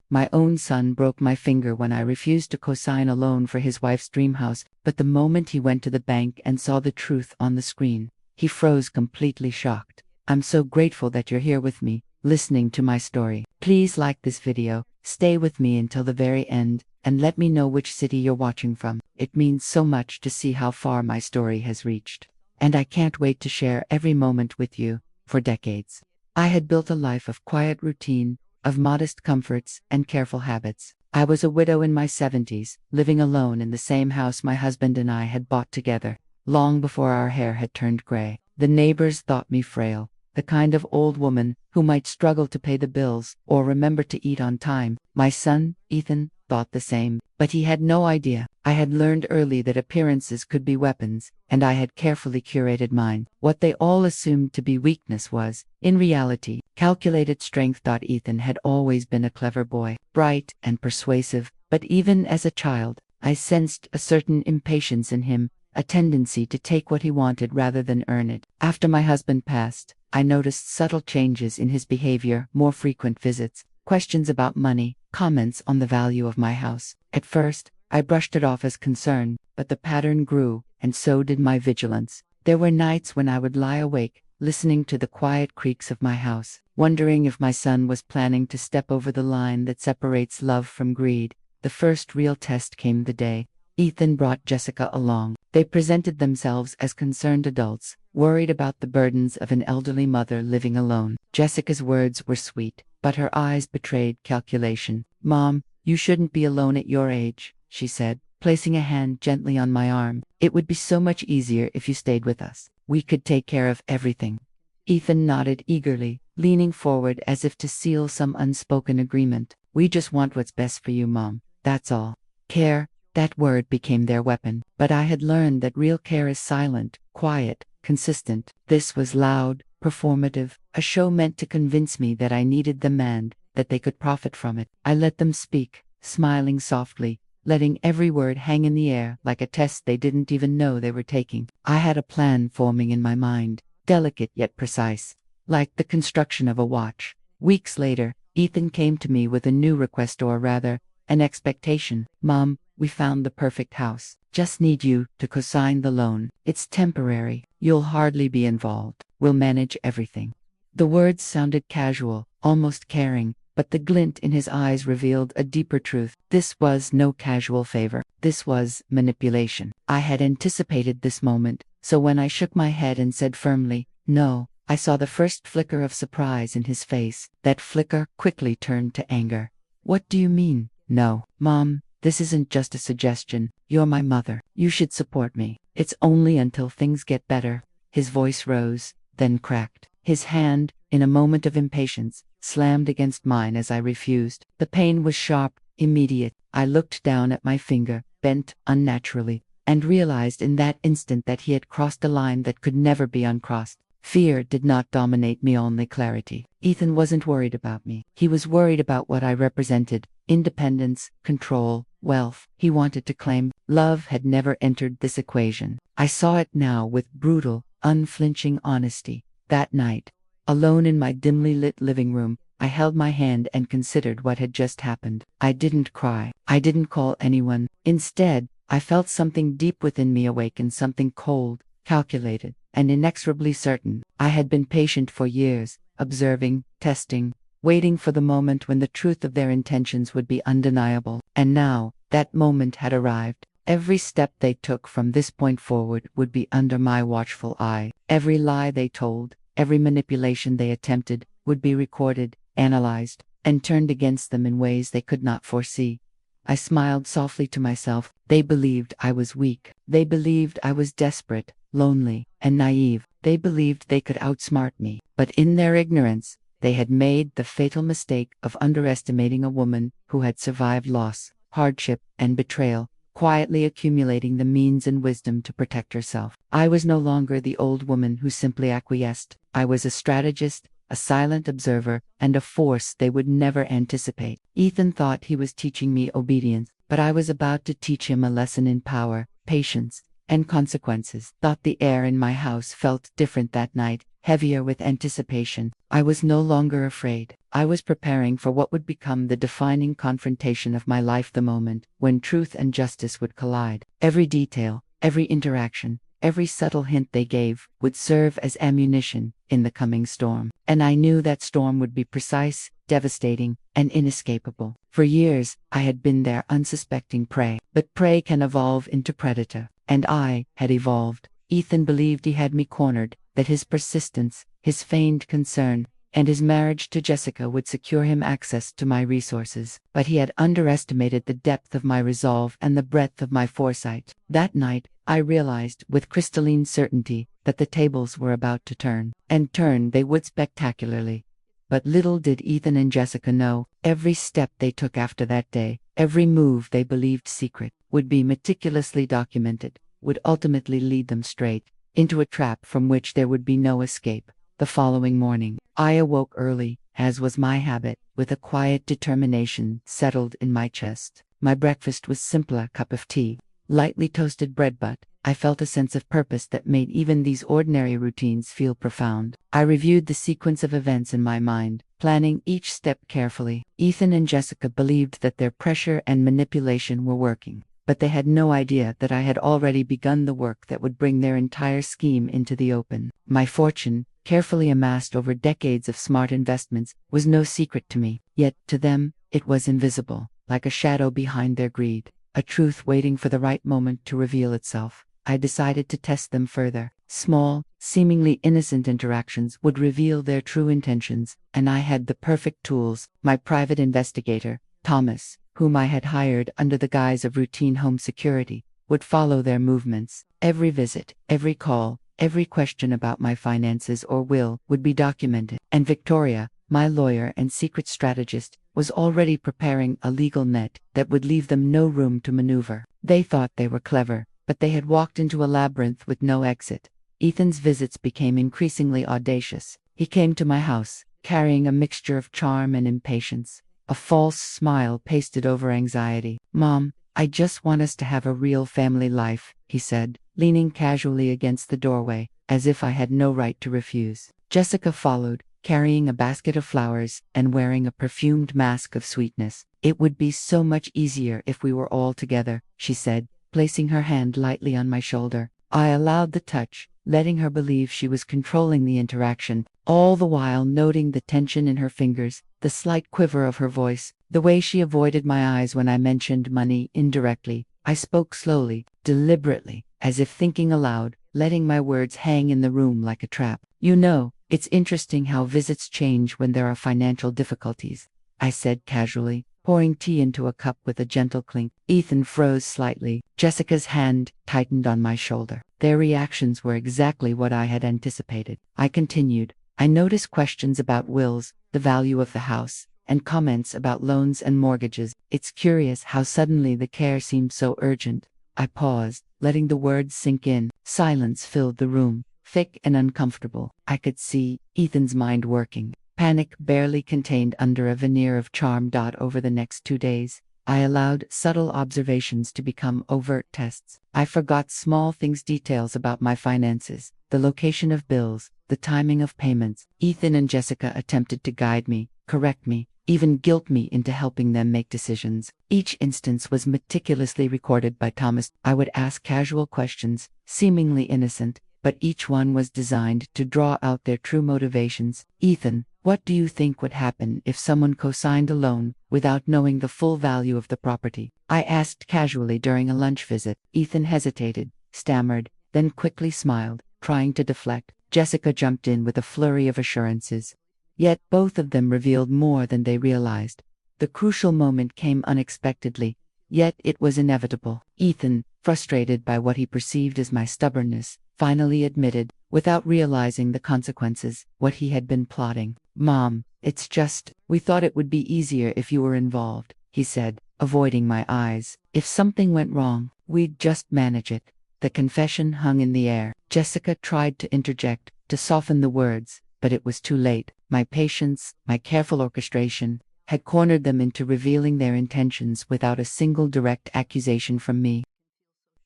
My own son broke my finger when I refused to co-sign a loan for his wife's dream house, but the moment he went to the bank and saw the truth on the screen, he froze completely shocked. I'm so grateful that you're here with me, listening to my story. Please like this video, stay with me until the very end, and let me know which city you're watching from. It means so much to see how far my story has reached. And I can't wait to share every moment with you. For decades, I had built a life of quiet routine, of modest comforts and careful habits. I was a widow in my 70s, living alone in the same house my husband and I had bought together, long before our hair had turned gray. The neighbors thought me frail, the kind of old woman who might struggle to pay the bills or remember to eat on time. My son, Ethan, thought the same, but he had no idea. I had learned early that appearances could be weapons, and I had carefully curated mine. What they all assumed to be weakness was, in reality, calculated strength. Ethan had always been a clever boy, bright and persuasive, but even as a child, I sensed a certain impatience in him, a tendency to take what he wanted rather than earn it. After my husband passed, I noticed subtle changes in his behavior, more frequent visits, questions about money, comments on the value of my house. At first, I brushed it off as concern, but the pattern grew, and so did my vigilance. There were nights when I would lie awake, listening to the quiet creaks of my house, wondering if my son was planning to step over the line that separates love from greed. The first real test came the day Ethan brought Jessica along. They presented themselves as concerned adults, worried about the burdens of an elderly mother living alone. Jessica's words were sweet, but her eyes betrayed calculation. "Mom, you shouldn't be alone at your age," she said, placing a hand gently on my arm. "It would be so much easier if you stayed with us. We could take care of everything." Ethan nodded eagerly, leaning forward as if to seal some unspoken agreement. "We just want what's best for you, Mom. That's all." Care, that word became their weapon, but I had learned that real care is silent, quiet, consistent. This was loud, performative, a show meant to convince me that I needed them and that they could profit from it. I let them speak, smiling softly, letting every word hang in the air like a test they didn't even know they were taking. I had a plan forming in my mind, delicate yet precise, like the construction of a watch. Weeks later, Ethan came to me with a new request, or rather, an expectation. "Mom, we found the perfect house. Just need you to co-sign the loan. It's temporary. You'll hardly be involved. We'll manage everything." The words sounded casual, almost caring, but the glint in his eyes revealed a deeper truth. This was no casual favor. This was manipulation. I had anticipated this moment, so when I shook my head and said firmly, "No," I saw the first flicker of surprise in his face. That flicker quickly turned to anger. "What do you mean, no?" "Mom, this isn't just a suggestion. You're my mother. You should support me. It's only until things get better." His voice rose, then cracked. His hand, in a moment of impatience, slammed against mine as I refused. The pain was sharp, immediate. I looked down at my finger, bent unnaturally, and realized in that instant that he had crossed a line that could never be uncrossed. Fear did not dominate me, only clarity. Ethan wasn't worried about me. He was worried about what I represented: independence, control, wealth. He wanted to claim. Love had never entered this equation. I saw it now with brutal, unflinching honesty. That night, alone in my dimly lit living room, I held my hand and considered what had just happened. I didn't cry. I didn't call anyone. Instead, I felt something deep within me awaken, something cold, calculated, and inexorably certain. I had been patient for years, observing, testing, waiting for the moment when the truth of their intentions would be undeniable. And now, that moment had arrived. Every step they took from this point forward would be under my watchful eye. Every lie they told, every manipulation they attempted, would be recorded, analyzed, and turned against them in ways they could not foresee. I smiled softly to myself. They believed I was weak. They believed I was desperate, lonely, and naive. They believed they could outsmart me. But in their ignorance, they had made the fatal mistake of underestimating a woman who had survived loss, hardship, and betrayal, quietly accumulating the means and wisdom to protect herself. I was no longer the old woman who simply acquiesced. I was a strategist, a silent observer, and a force they would never anticipate. Ethan thought he was teaching me obedience, but I was about to teach him a lesson in power, patience, and consequences. Thought the air in my house felt different that night, heavier with anticipation. I was no longer afraid. I was preparing for what would become the defining confrontation of my life, the moment when truth and justice would collide. Every detail, every interaction, every subtle hint they gave would serve as ammunition in the coming storm. And I knew that storm would be precise, devastating, and inescapable. For years, I had been their unsuspecting prey. But prey can evolve into predator. And I had evolved. Ethan believed he had me cornered, that his persistence, his feigned concern, and his marriage to Jessica would secure him access to my resources. But he had underestimated the depth of my resolve and the breadth of my foresight. That night, I realized with crystalline certainty that the tables were about to turn. And turn they would spectacularly. But little did Ethan and Jessica know, every step they took after that day, every move they believed secret, would be meticulously documented, would ultimately lead them straight into a trap from which there would be no escape. The following morning, I awoke early, as was my habit, with a quiet determination settled in my chest. My breakfast was simply a cup of tea, lightly toasted bread, but I felt a sense of purpose that made even these ordinary routines feel profound. I reviewed the sequence of events in my mind, planning each step carefully. Ethan and Jessica believed that their pressure and manipulation were working, but they had no idea that I had already begun the work that would bring their entire scheme into the open. My fortune, carefully amassed over decades of smart investments, was no secret to me. Yet, to them, it was invisible, like a shadow behind their greed, a truth waiting for the right moment to reveal itself. I decided to test them further. Small, seemingly innocent interactions would reveal their true intentions, and I had the perfect tools. My private investigator, Thomas, whom I had hired under the guise of routine home security, would follow their movements. Every visit, every call, every question about my finances or will would be documented. And Victoria, my lawyer and secret strategist, was already preparing a legal net that would leave them no room to maneuver. They thought they were clever, but they had walked into a labyrinth with no exit. Ethan's visits became increasingly audacious. He came to my house, carrying a mixture of charm and impatience, a false smile pasted over anxiety. "Mom, I just want us to have a real family life," he said, leaning casually against the doorway, as if I had no right to refuse. Jessica followed, carrying a basket of flowers and wearing a perfumed mask of sweetness. "It would be so much easier if we were all together," she said, placing her hand lightly on my shoulder. I allowed the touch, letting her believe she was controlling the interaction, all the while noting the tension in her fingers, the slight quiver of her voice, the way she avoided my eyes when I mentioned money indirectly. I spoke slowly, deliberately, as if thinking aloud, letting my words hang in the room like a trap. "You know, it's interesting how visits change when there are financial difficulties," I said casually, pouring tea into a cup with a gentle clink. Ethan froze slightly. Jessica's hand tightened on my shoulder. Their reactions were exactly what I had anticipated. I continued. "I noticed questions about wills, the value of the house, and comments about loans and mortgages. It's curious how suddenly the care seemed so urgent." I paused, letting the words sink in. Silence filled the room, thick and uncomfortable. I could see Ethan's mind working. Panic barely contained under a veneer of charm. Over the next 2 days, I allowed subtle observations to become overt tests. I forgot small things, details about my finances, the location of bills, the timing of payments. Ethan and Jessica attempted to guide me, correct me, even guilt me into helping them make decisions. Each instance was meticulously recorded by Thomas. I would ask casual questions, seemingly innocent, but each one was designed to draw out their true motivations. "Ethan, what do you think would happen if someone co-signed a loan without knowing the full value of the property?" I asked casually during a lunch visit. Ethan hesitated, stammered, then quickly smiled, trying to deflect. Jessica jumped in with a flurry of assurances. Yet both of them revealed more than they realized. The crucial moment came unexpectedly, yet it was inevitable. Ethan, frustrated by what he perceived as my stubbornness, finally admitted, without realizing the consequences, what he had been plotting. "Mom, it's just, we thought it would be easier if you were involved," he said, avoiding my eyes. "If something went wrong, we'd just manage it." The confession hung in the air. Jessica tried to interject, to soften the words, but it was too late. My patience, my careful orchestration, had cornered them into revealing their intentions without a single direct accusation from me.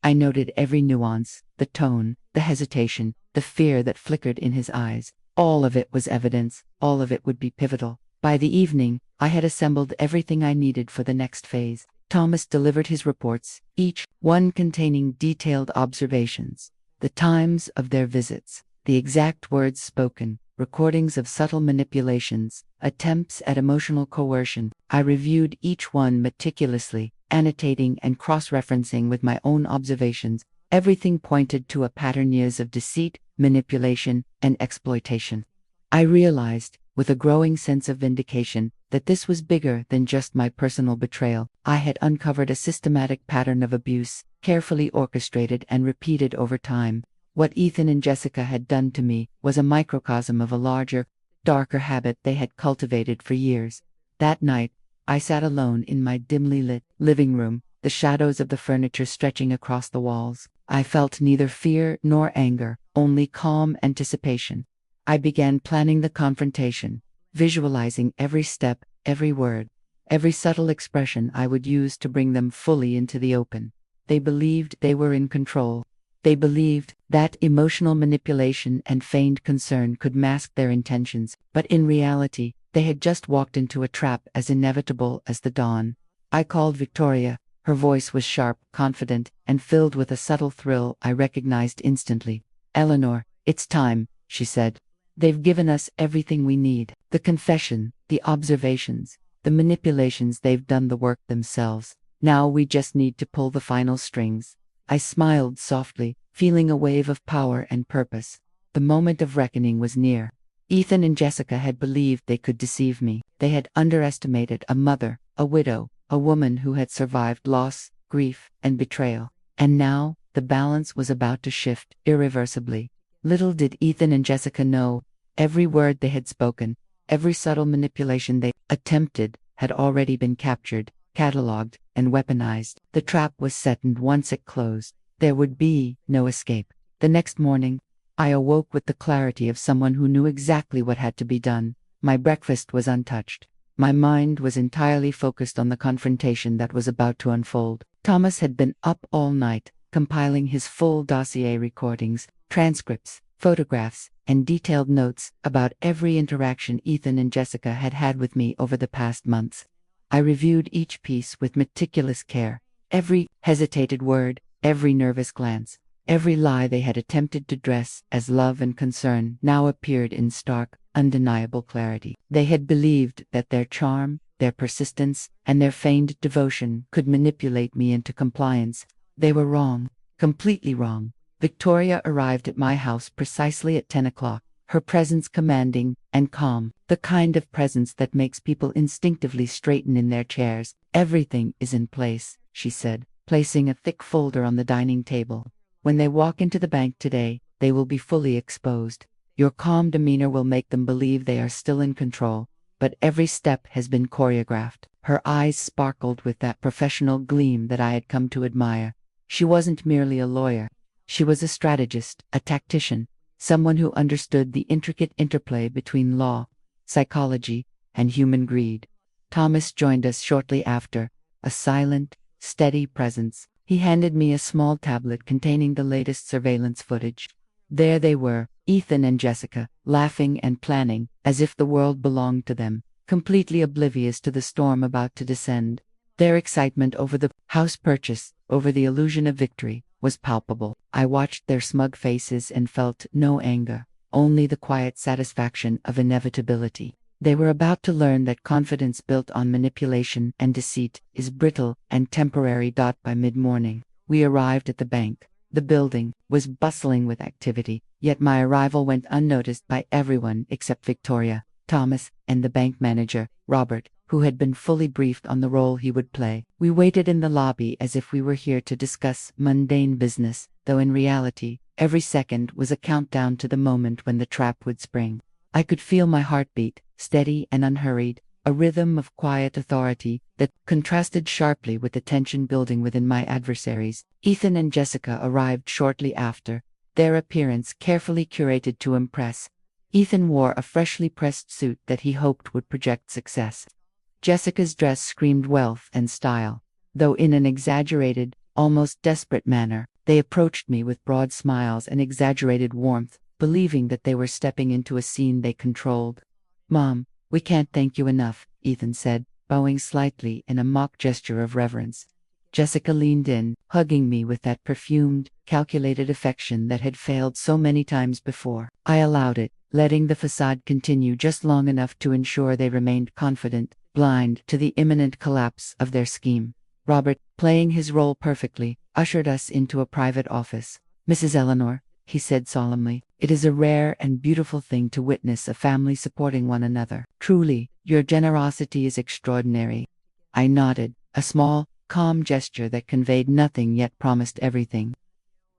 I noted every nuance, the tone, the hesitation, the fear that flickered in his eyes. All of it was evidence, all of it would be pivotal. By the evening, I had assembled everything I needed for the next phase. Thomas delivered his reports, each one containing detailed observations, the times of their visits, the exact words spoken, recordings of subtle manipulations, attempts at emotional coercion. I reviewed each one meticulously, annotating and cross-referencing with my own observations. Everything pointed to a pattern, years of deceit, manipulation, and exploitation. I realized, with a growing sense of vindication, that this was bigger than just my personal betrayal. I had uncovered a systematic pattern of abuse, carefully orchestrated and repeated over time. What Ethan and Jessica had done to me was a microcosm of a larger, darker habit they had cultivated for years. That night, I sat alone in my dimly lit living room, the shadows of the furniture stretching across the walls. I felt neither fear nor anger, only calm anticipation. I began planning the confrontation, visualizing every step, every word, every subtle expression I would use to bring them fully into the open. They believed they were in control. They believed that emotional manipulation and feigned concern could mask their intentions, but in reality, they had just walked into a trap as inevitable as the dawn. I called Victoria. Her voice was sharp, confident, and filled with a subtle thrill I recognized instantly. "Eleanor, it's time," she said. "They've given us everything we need. The confession, the observations, the manipulations, they've done the work themselves. Now we just need to pull the final strings." I smiled softly, feeling a wave of power and purpose. The moment of reckoning was near. Ethan and Jessica had believed they could deceive me. They had underestimated a mother, a widow, a woman who had survived loss, grief, and betrayal. And now, the balance was about to shift irreversibly. Little did Ethan and Jessica know, every word they had spoken, every subtle manipulation they attempted, had already been captured, catalogued, and weaponized. The trap was set, and once it closed, there would be no escape. The next morning, I awoke with the clarity of someone who knew exactly what had to be done. My breakfast was untouched. My mind was entirely focused on the confrontation that was about to unfold. Thomas had been up all night, compiling his full dossier, recordings, transcripts, photographs, and detailed notes about every interaction Ethan and Jessica had had with me over the past months. I reviewed each piece with meticulous care. Every hesitated word, every nervous glance, every lie they had attempted to dress as love and concern now appeared in stark, undeniable clarity. They had believed that their charm, their persistence, and their feigned devotion could manipulate me into compliance. They were wrong, completely wrong. Victoria arrived at my house precisely at 10 o'clock, her presence commanding and calm, the kind of presence that makes people instinctively straighten in their chairs. "Everything is in place," she said, placing a thick folder on the dining table. "When they walk into the bank today, they will be fully exposed. Your calm demeanor will make them believe they are still in control, but every step has been choreographed." Her eyes sparkled with that professional gleam that I had come to admire. She wasn't merely a lawyer. She was a strategist, a tactician, someone who understood the intricate interplay between law, psychology, and human greed. Thomas joined us shortly after, a silent, steady presence. He handed me a small tablet containing the latest surveillance footage. There they were, Ethan and Jessica, laughing and planning, as if the world belonged to them, completely oblivious to the storm about to descend. Their excitement over the house purchase, over the illusion of victory, was palpable. I watched their smug faces and felt no anger, only the quiet satisfaction of inevitability. They were about to learn that confidence built on manipulation and deceit is brittle and temporary. By mid-morning, we arrived at the bank. The building was bustling with activity, yet my arrival went unnoticed by everyone except Victoria, Thomas, and the bank manager, Robert, who had been fully briefed on the role he would play. We waited in the lobby as if we were here to discuss mundane business, though in reality, every second was a countdown to the moment when the trap would spring. I could feel my heartbeat, steady and unhurried, a rhythm of quiet authority that contrasted sharply with the tension building within my adversaries. Ethan and Jessica arrived shortly after, their appearance carefully curated to impress. Ethan wore a freshly pressed suit that he hoped would project success. Jessica's dress screamed wealth and style, though in an exaggerated, almost desperate manner. They approached me with broad smiles and exaggerated warmth, believing that they were stepping into a scene they controlled. "Mom, we can't thank you enough," Ethan said, bowing slightly in a mock gesture of reverence. Jessica leaned in, hugging me with that perfumed, calculated affection that had failed so many times before. I allowed it, letting the facade continue just long enough to ensure they remained confident, blind to the imminent collapse of their scheme. Robert, playing his role perfectly, ushered us into a private office. "Mrs. Eleanor," he said solemnly, "it is a rare and beautiful thing to witness a family supporting one another. Truly, your generosity is extraordinary." I nodded, a small, calm gesture that conveyed nothing yet promised everything.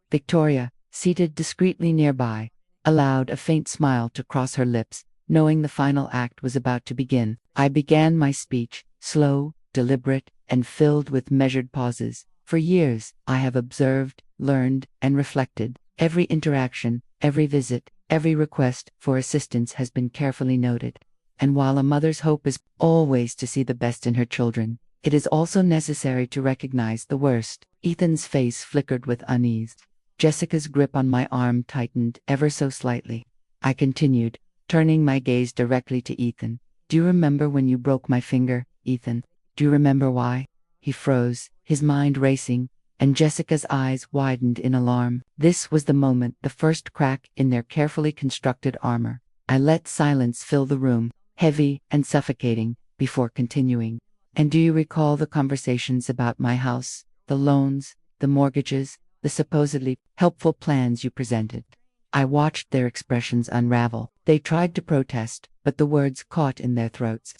Victoria, seated discreetly nearby, allowed a faint smile to cross her lips, knowing the final act was about to begin. I began my speech, slow, deliberate, and filled with measured pauses. For years, I have observed, learned, and reflected. Every interaction, every visit, every request for assistance has been carefully noted. And while a mother's hope is always to see the best in her children, it is also necessary to recognize the worst. Ethan's face flickered with unease. Jessica's grip on my arm tightened ever so slightly. I continued, turning my gaze directly to Ethan. "Do you remember when you broke my finger, Ethan? Do you remember why?" He froze, his mind racing, and Jessica's eyes widened in alarm. This was the moment, the first crack in their carefully constructed armor. I let silence fill the room, heavy and suffocating, before continuing. "And do you recall the conversations about my house, the loans, the mortgages, the supposedly helpful plans you presented?" I watched their expressions unravel. They tried to protest, but the words caught in their throats.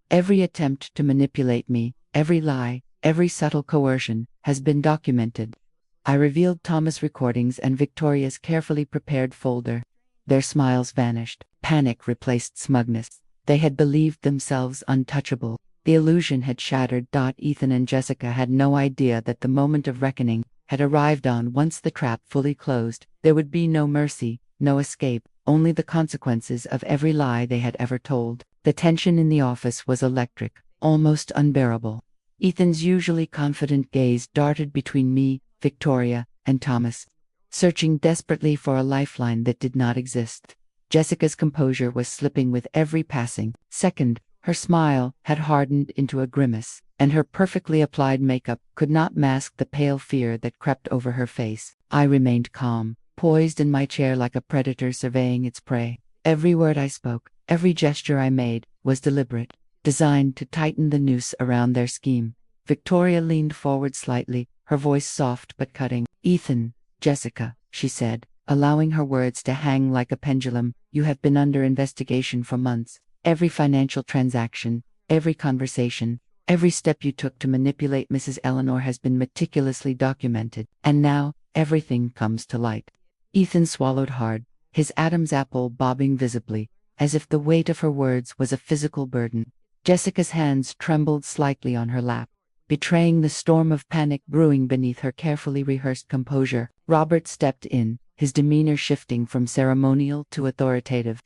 Every attempt to manipulate me, every lie, every subtle coercion, has been documented. I revealed Thomas' recordings and Victoria's carefully prepared folder. Their smiles vanished. Panic replaced smugness. They had believed themselves untouchable. The illusion had shattered. Ethan and Jessica had no idea that the moment of reckoning had arrived. Once the trap fully closed, there would be no mercy, no escape, only the consequences of every lie they had ever told. The tension in the office was electric, almost unbearable. Ethan's usually confident gaze darted between me, Victoria, and Thomas, searching desperately for a lifeline that did not exist. Jessica's composure was slipping with every passing second. Her smile had hardened into a grimace, and her perfectly applied makeup could not mask the pale fear that crept over her face. I remained calm, poised in my chair like a predator surveying its prey. Every word I spoke, every gesture I made, was deliberate, designed to tighten the noose around their scheme. Victoria leaned forward slightly, her voice soft but cutting. "Ethan, Jessica," she said, allowing her words to hang like a pendulum, "you have been under investigation for months. Every financial transaction, every conversation, every step you took to manipulate Mrs. Eleanor has been meticulously documented, and now everything comes to light." Ethan swallowed hard, his Adam's apple bobbing visibly, as if the weight of her words was a physical burden. Jessica's hands trembled slightly on her lap, betraying the storm of panic brewing beneath her carefully rehearsed composure. Robert stepped in, his demeanor shifting from ceremonial to authoritative.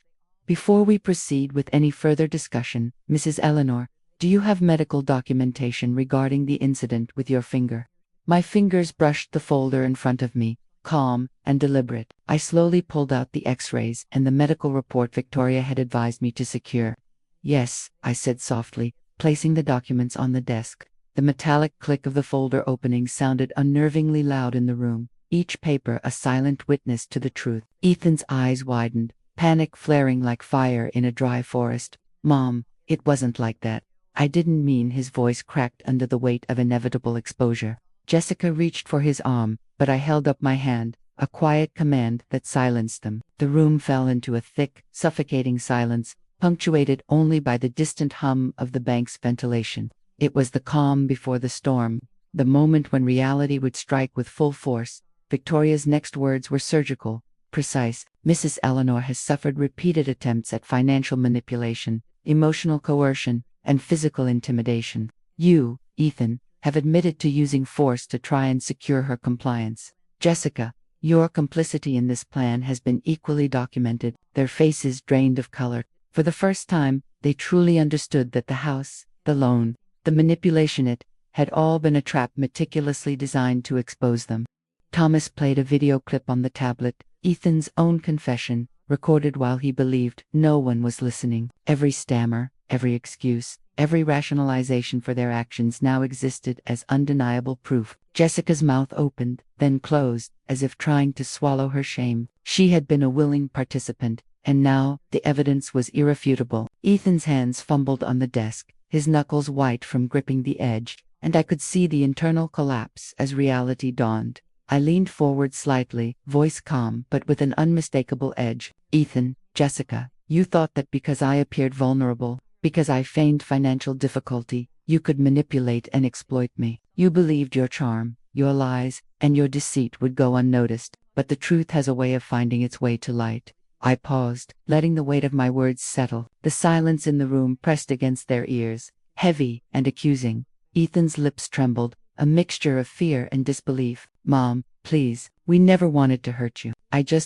"Before we proceed with any further discussion, Mrs. Eleanor, do you have medical documentation regarding the incident with your finger?" My fingers brushed the folder in front of me, calm and deliberate. I slowly pulled out the X-rays and the medical report Victoria had advised me to secure. "Yes," I said softly, placing the documents on the desk. The metallic click of the folder opening sounded unnervingly loud in the room, each paper a silent witness to the truth. Ethan's eyes widened, panic flaring like fire in a dry forest. "Mom, it wasn't like that. I didn't mean." His voice cracked under the weight of inevitable exposure. Jessica reached for his arm, but I held up my hand, a quiet command that silenced them. The room fell into a thick, suffocating silence, punctuated only by the distant hum of the bank's ventilation. It was the calm before the storm, the moment when reality would strike with full force. Victoria's next words were surgical, precise. "Mrs. Eleanor has suffered repeated attempts at financial manipulation, emotional coercion, and physical intimidation. You, Ethan, have admitted to using force to try and secure her compliance. Jessica, your complicity in this plan has been equally documented." Their faces drained of color. For the first time, they truly understood that the house, the loan, the manipulation, it had all been a trap meticulously designed to expose them. Thomas played a video clip on the tablet, Ethan's own confession, recorded while he believed no one was listening. Every stammer, every excuse, every rationalization for their actions now existed as undeniable proof. Jessica's mouth opened, then closed, as if trying to swallow her shame. She had been a willing participant, and now the evidence was irrefutable. Ethan's hands fumbled on the desk, his knuckles white from gripping the edge, and I could see the internal collapse as reality dawned. I leaned forward slightly, voice calm but with an unmistakable edge. "Ethan, Jessica, you thought that because I appeared vulnerable, because I feigned financial difficulty, you could manipulate and exploit me. You believed your charm, your lies, and your deceit would go unnoticed, but the truth has a way of finding its way to light." I paused, letting the weight of my words settle. The silence in the room pressed against their ears, heavy and accusing. Ethan's lips trembled, a mixture of fear and disbelief. "Mom, please, we never wanted to hurt you."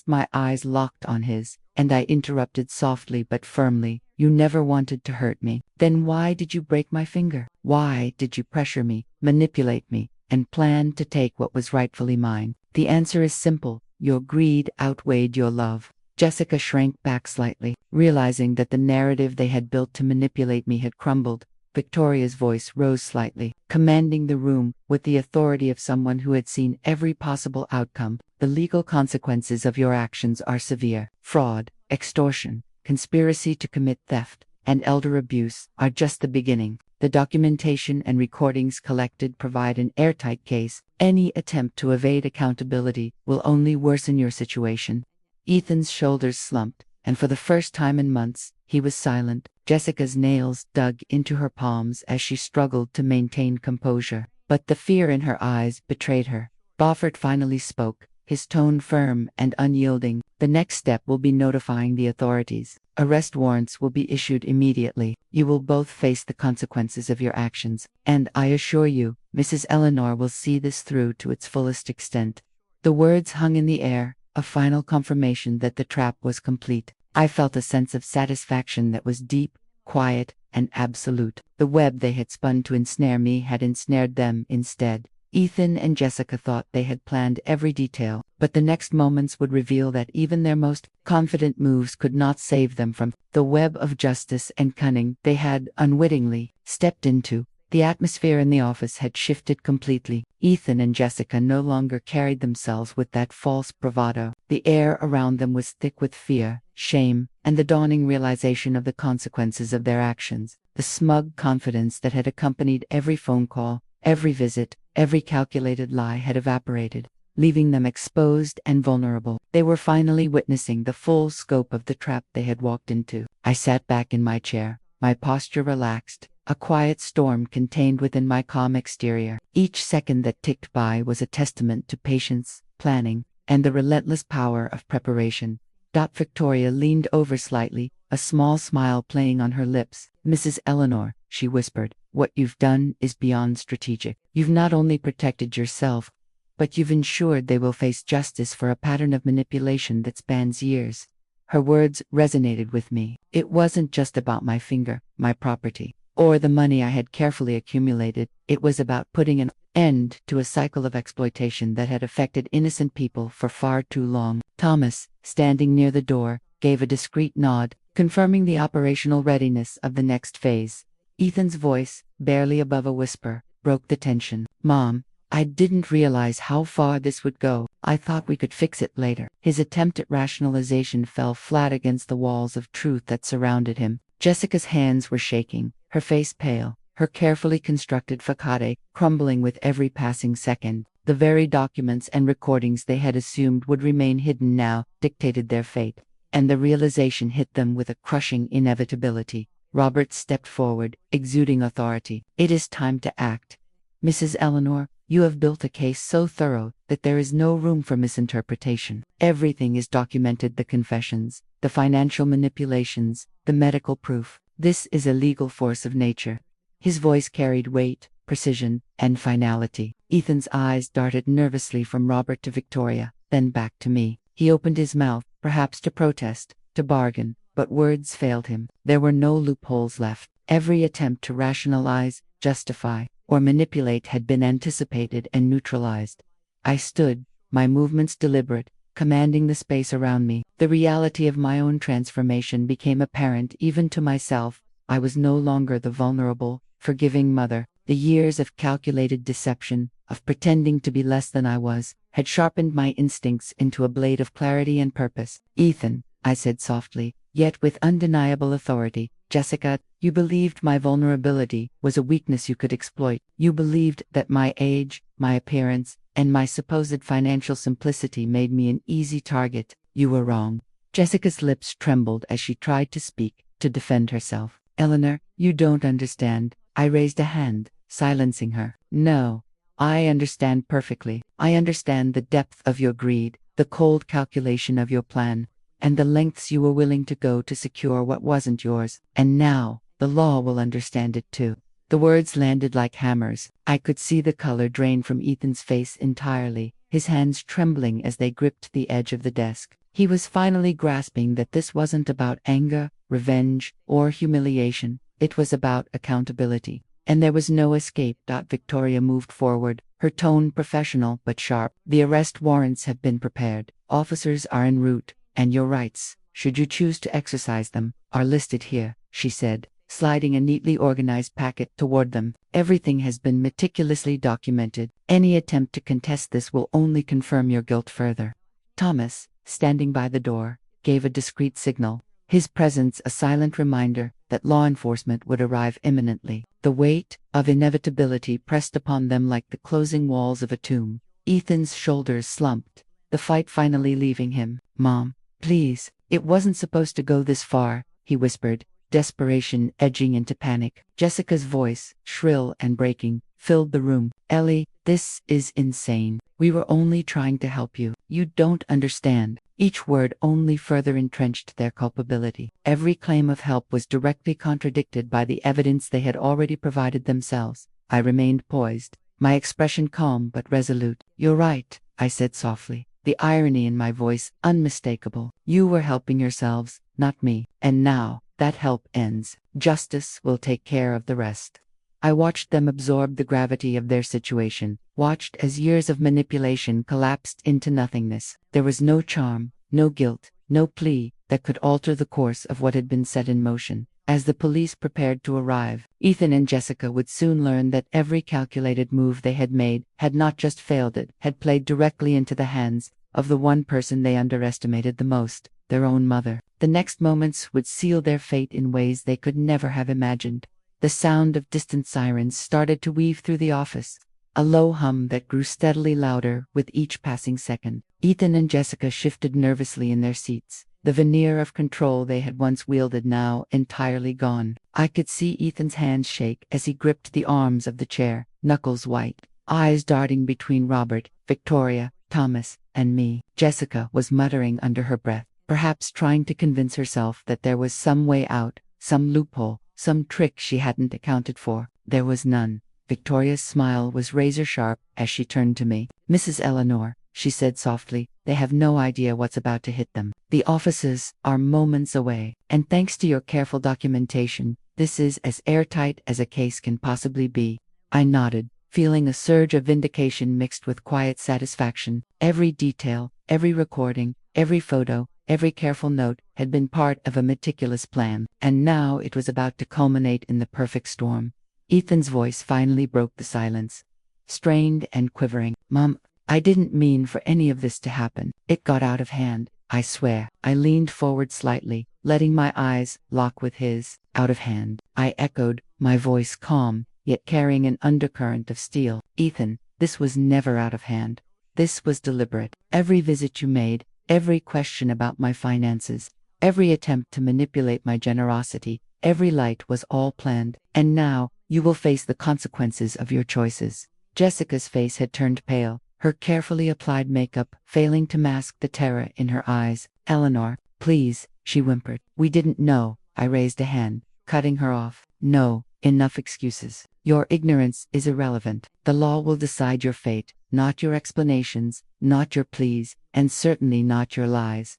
My eyes locked on his, and I interrupted softly but firmly. "You never wanted to hurt me. Then why did you break my finger? Why did you pressure me, manipulate me, and plan to take what was rightfully mine?" "The answer is simple. Your greed outweighed your love." Jessica shrank back slightly, realizing that the narrative they had built to manipulate me had crumbled. Victoria's voice rose slightly, commanding the room with the authority of someone who had seen every possible outcome. "The legal consequences of your actions are severe. Fraud, extortion, conspiracy to commit theft, and elder abuse are just the beginning. The documentation and recordings collected provide an airtight case. Any attempt to evade accountability will only worsen your situation." Ethan's shoulders slumped, and for the first time in months, he was silent. Jessica's nails dug into her palms as she struggled to maintain composure, but the fear in her eyes betrayed her. Beaufort finally spoke, his tone firm and unyielding. "The next step will be notifying the authorities. Arrest warrants will be issued immediately. You will both face the consequences of your actions, and I assure you, Mrs. Eleanor will see this through to its fullest extent." The words hung in the air, a final confirmation that the trap was complete. I felt a sense of satisfaction that was deep, quiet, and absolute. The web they had spun to ensnare me had ensnared them instead. Ethan and Jessica thought they had planned every detail, but the next moments would reveal that even their most confident moves could not save them from the web of justice and cunning they had unwittingly stepped into. The atmosphere in the office had shifted completely. Ethan and Jessica no longer carried themselves with that false bravado. The air around them was thick with fear, shame, and the dawning realization of the consequences of their actions. The smug confidence that had accompanied every phone call, every visit, every calculated lie had evaporated, leaving them exposed and vulnerable. They were finally witnessing the full scope of the trap they had walked into. I sat back in my chair, my posture relaxed, a quiet storm contained within my calm exterior. Each second that ticked by was a testament to patience, planning, and the relentless power of preparation. Victoria leaned over slightly, a small smile playing on her lips. "Mrs. Eleanor," she whispered, "what you've done is beyond strategic. You've not only protected yourself, but you've ensured they will face justice for a pattern of manipulation that spans years." Her words resonated with me. It wasn't just about my finger, my property, or the money I had carefully accumulated. It was about putting an end to a cycle of exploitation that had affected innocent people for far too long. Thomas, standing near the door, gave a discreet nod, confirming the operational readiness of the next phase. Ethan's voice, barely above a whisper, broke the tension. "Mom, I didn't realize how far this would go. I thought we could fix it later." His attempt at rationalization fell flat against the walls of truth that surrounded him. Jessica's hands were shaking, her face pale, her carefully constructed facade crumbling with every passing second. The very documents and recordings they had assumed would remain hidden now dictated their fate, and the realization hit them with a crushing inevitability. Robert stepped forward, exuding authority. "It is time to act. Mrs. Eleanor, you have built a case so thorough that there is no room for misinterpretation. Everything is documented: the confessions, the financial manipulations, the medical proof. This is a legal force of nature." His voice carried weight, precision, and finality. Ethan's eyes darted nervously from Robert to Victoria, then back to me. He opened his mouth, perhaps to protest, to bargain, but words failed him. There were no loopholes left. Every attempt to rationalize, justify, or manipulate had been anticipated and neutralized. I stood, my movements deliberate, commanding the space around me. The reality of my own transformation became apparent even to myself. I was no longer the vulnerable, forgiving mother. The years of calculated deception, of pretending to be less than I was, had sharpened my instincts into a blade of clarity and purpose. "Ethan," I said softly, yet with undeniable authority, "Jessica, you believed my vulnerability was a weakness you could exploit. You believed that my age, my appearance, and my supposed financial simplicity made me an easy target. You were wrong." Jessica's lips trembled as she tried to speak, to defend herself. "Eleanor, you don't understand." I raised a hand, silencing her. "No, I understand perfectly. I understand the depth of your greed, the cold calculation of your plan, and the lengths you were willing to go to secure what wasn't yours. And now, the law will understand it too." The words landed like hammers. I could see the color drain from Ethan's face entirely, his hands trembling as they gripped the edge of the desk. He was finally grasping that this wasn't about anger, revenge, or humiliation. It was about accountability. And there was no escape. Victoria moved forward, her tone professional but sharp. "The arrest warrants have been prepared. Officers are en route, and your rights, should you choose to exercise them, are listed here," she said, sliding a neatly organized packet toward them. "Everything has been meticulously documented. Any attempt to contest this will only confirm your guilt further." Thomas, standing by the door, gave a discreet signal, his presence a silent reminder that law enforcement would arrive imminently. The weight of inevitability pressed upon them like the closing walls of a tomb. Ethan's shoulders slumped, the fight finally leaving him. "Mom, please, it wasn't supposed to go this far," he whispered, desperation edging into panic. Jessica's voice, shrill and breaking, filled the room. "Ellie, this is insane. We were only trying to help you. You don't understand." Each word only further entrenched their culpability. Every claim of help was directly contradicted by the evidence they had already provided themselves. I remained poised, my expression calm but resolute. "You're right," I said softly, the irony in my voice unmistakable. "You were helping yourselves, not me. And now, that help ends. Justice will take care of the rest." I watched them absorb the gravity of their situation, watched as years of manipulation collapsed into nothingness. There was no charm, no guilt, no plea that could alter the course of what had been set in motion. As the police prepared to arrive, Ethan and Jessica would soon learn that every calculated move they had made had not just failed, it had played directly into the hands of the one person they underestimated the most, their own mother. The next moments would seal their fate in ways they could never have imagined. The sound of distant sirens started to weave through the office, a low hum that grew steadily louder with each passing second. Ethan and Jessica shifted nervously in their seats, the veneer of control they had once wielded now entirely gone. I could see Ethan's hands shake as he gripped the arms of the chair, knuckles white, eyes darting between Robert, Victoria, Thomas, and me. Jessica was muttering under her breath, perhaps trying to convince herself that there was some way out, some loophole, some trick she hadn't accounted for. There was none. Victoria's smile was razor-sharp as she turned to me. "Mrs. Eleanor," she said softly, "they have no idea what's about to hit them. The offices are moments away, and thanks to your careful documentation, this is as airtight as a case can possibly be." I nodded, feeling a surge of vindication mixed with quiet satisfaction. Every detail, every recording, every photo, every careful note had been part of a meticulous plan, and now it was about to culminate in the perfect storm. Ethan's voice finally broke the silence, strained and quivering. "Mom, I didn't mean for any of this to happen. It got out of hand, I swear." I leaned forward slightly, letting my eyes lock with his. "Out of hand," I echoed, my voice calm, yet carrying an undercurrent of steel. "Ethan, this was never out of hand. This was deliberate. Every visit you made, every question about my finances, every attempt to manipulate my generosity, every light was all planned. And now, you will face the consequences of your choices." Jessica's face had turned pale, her carefully applied makeup failing to mask the terror in her eyes. "Eleanor, please," she whimpered. "We didn't know." I raised a hand, cutting her off. "No, enough excuses. Your ignorance is irrelevant. The law will decide your fate, not your explanations, not your pleas, and certainly not your lies."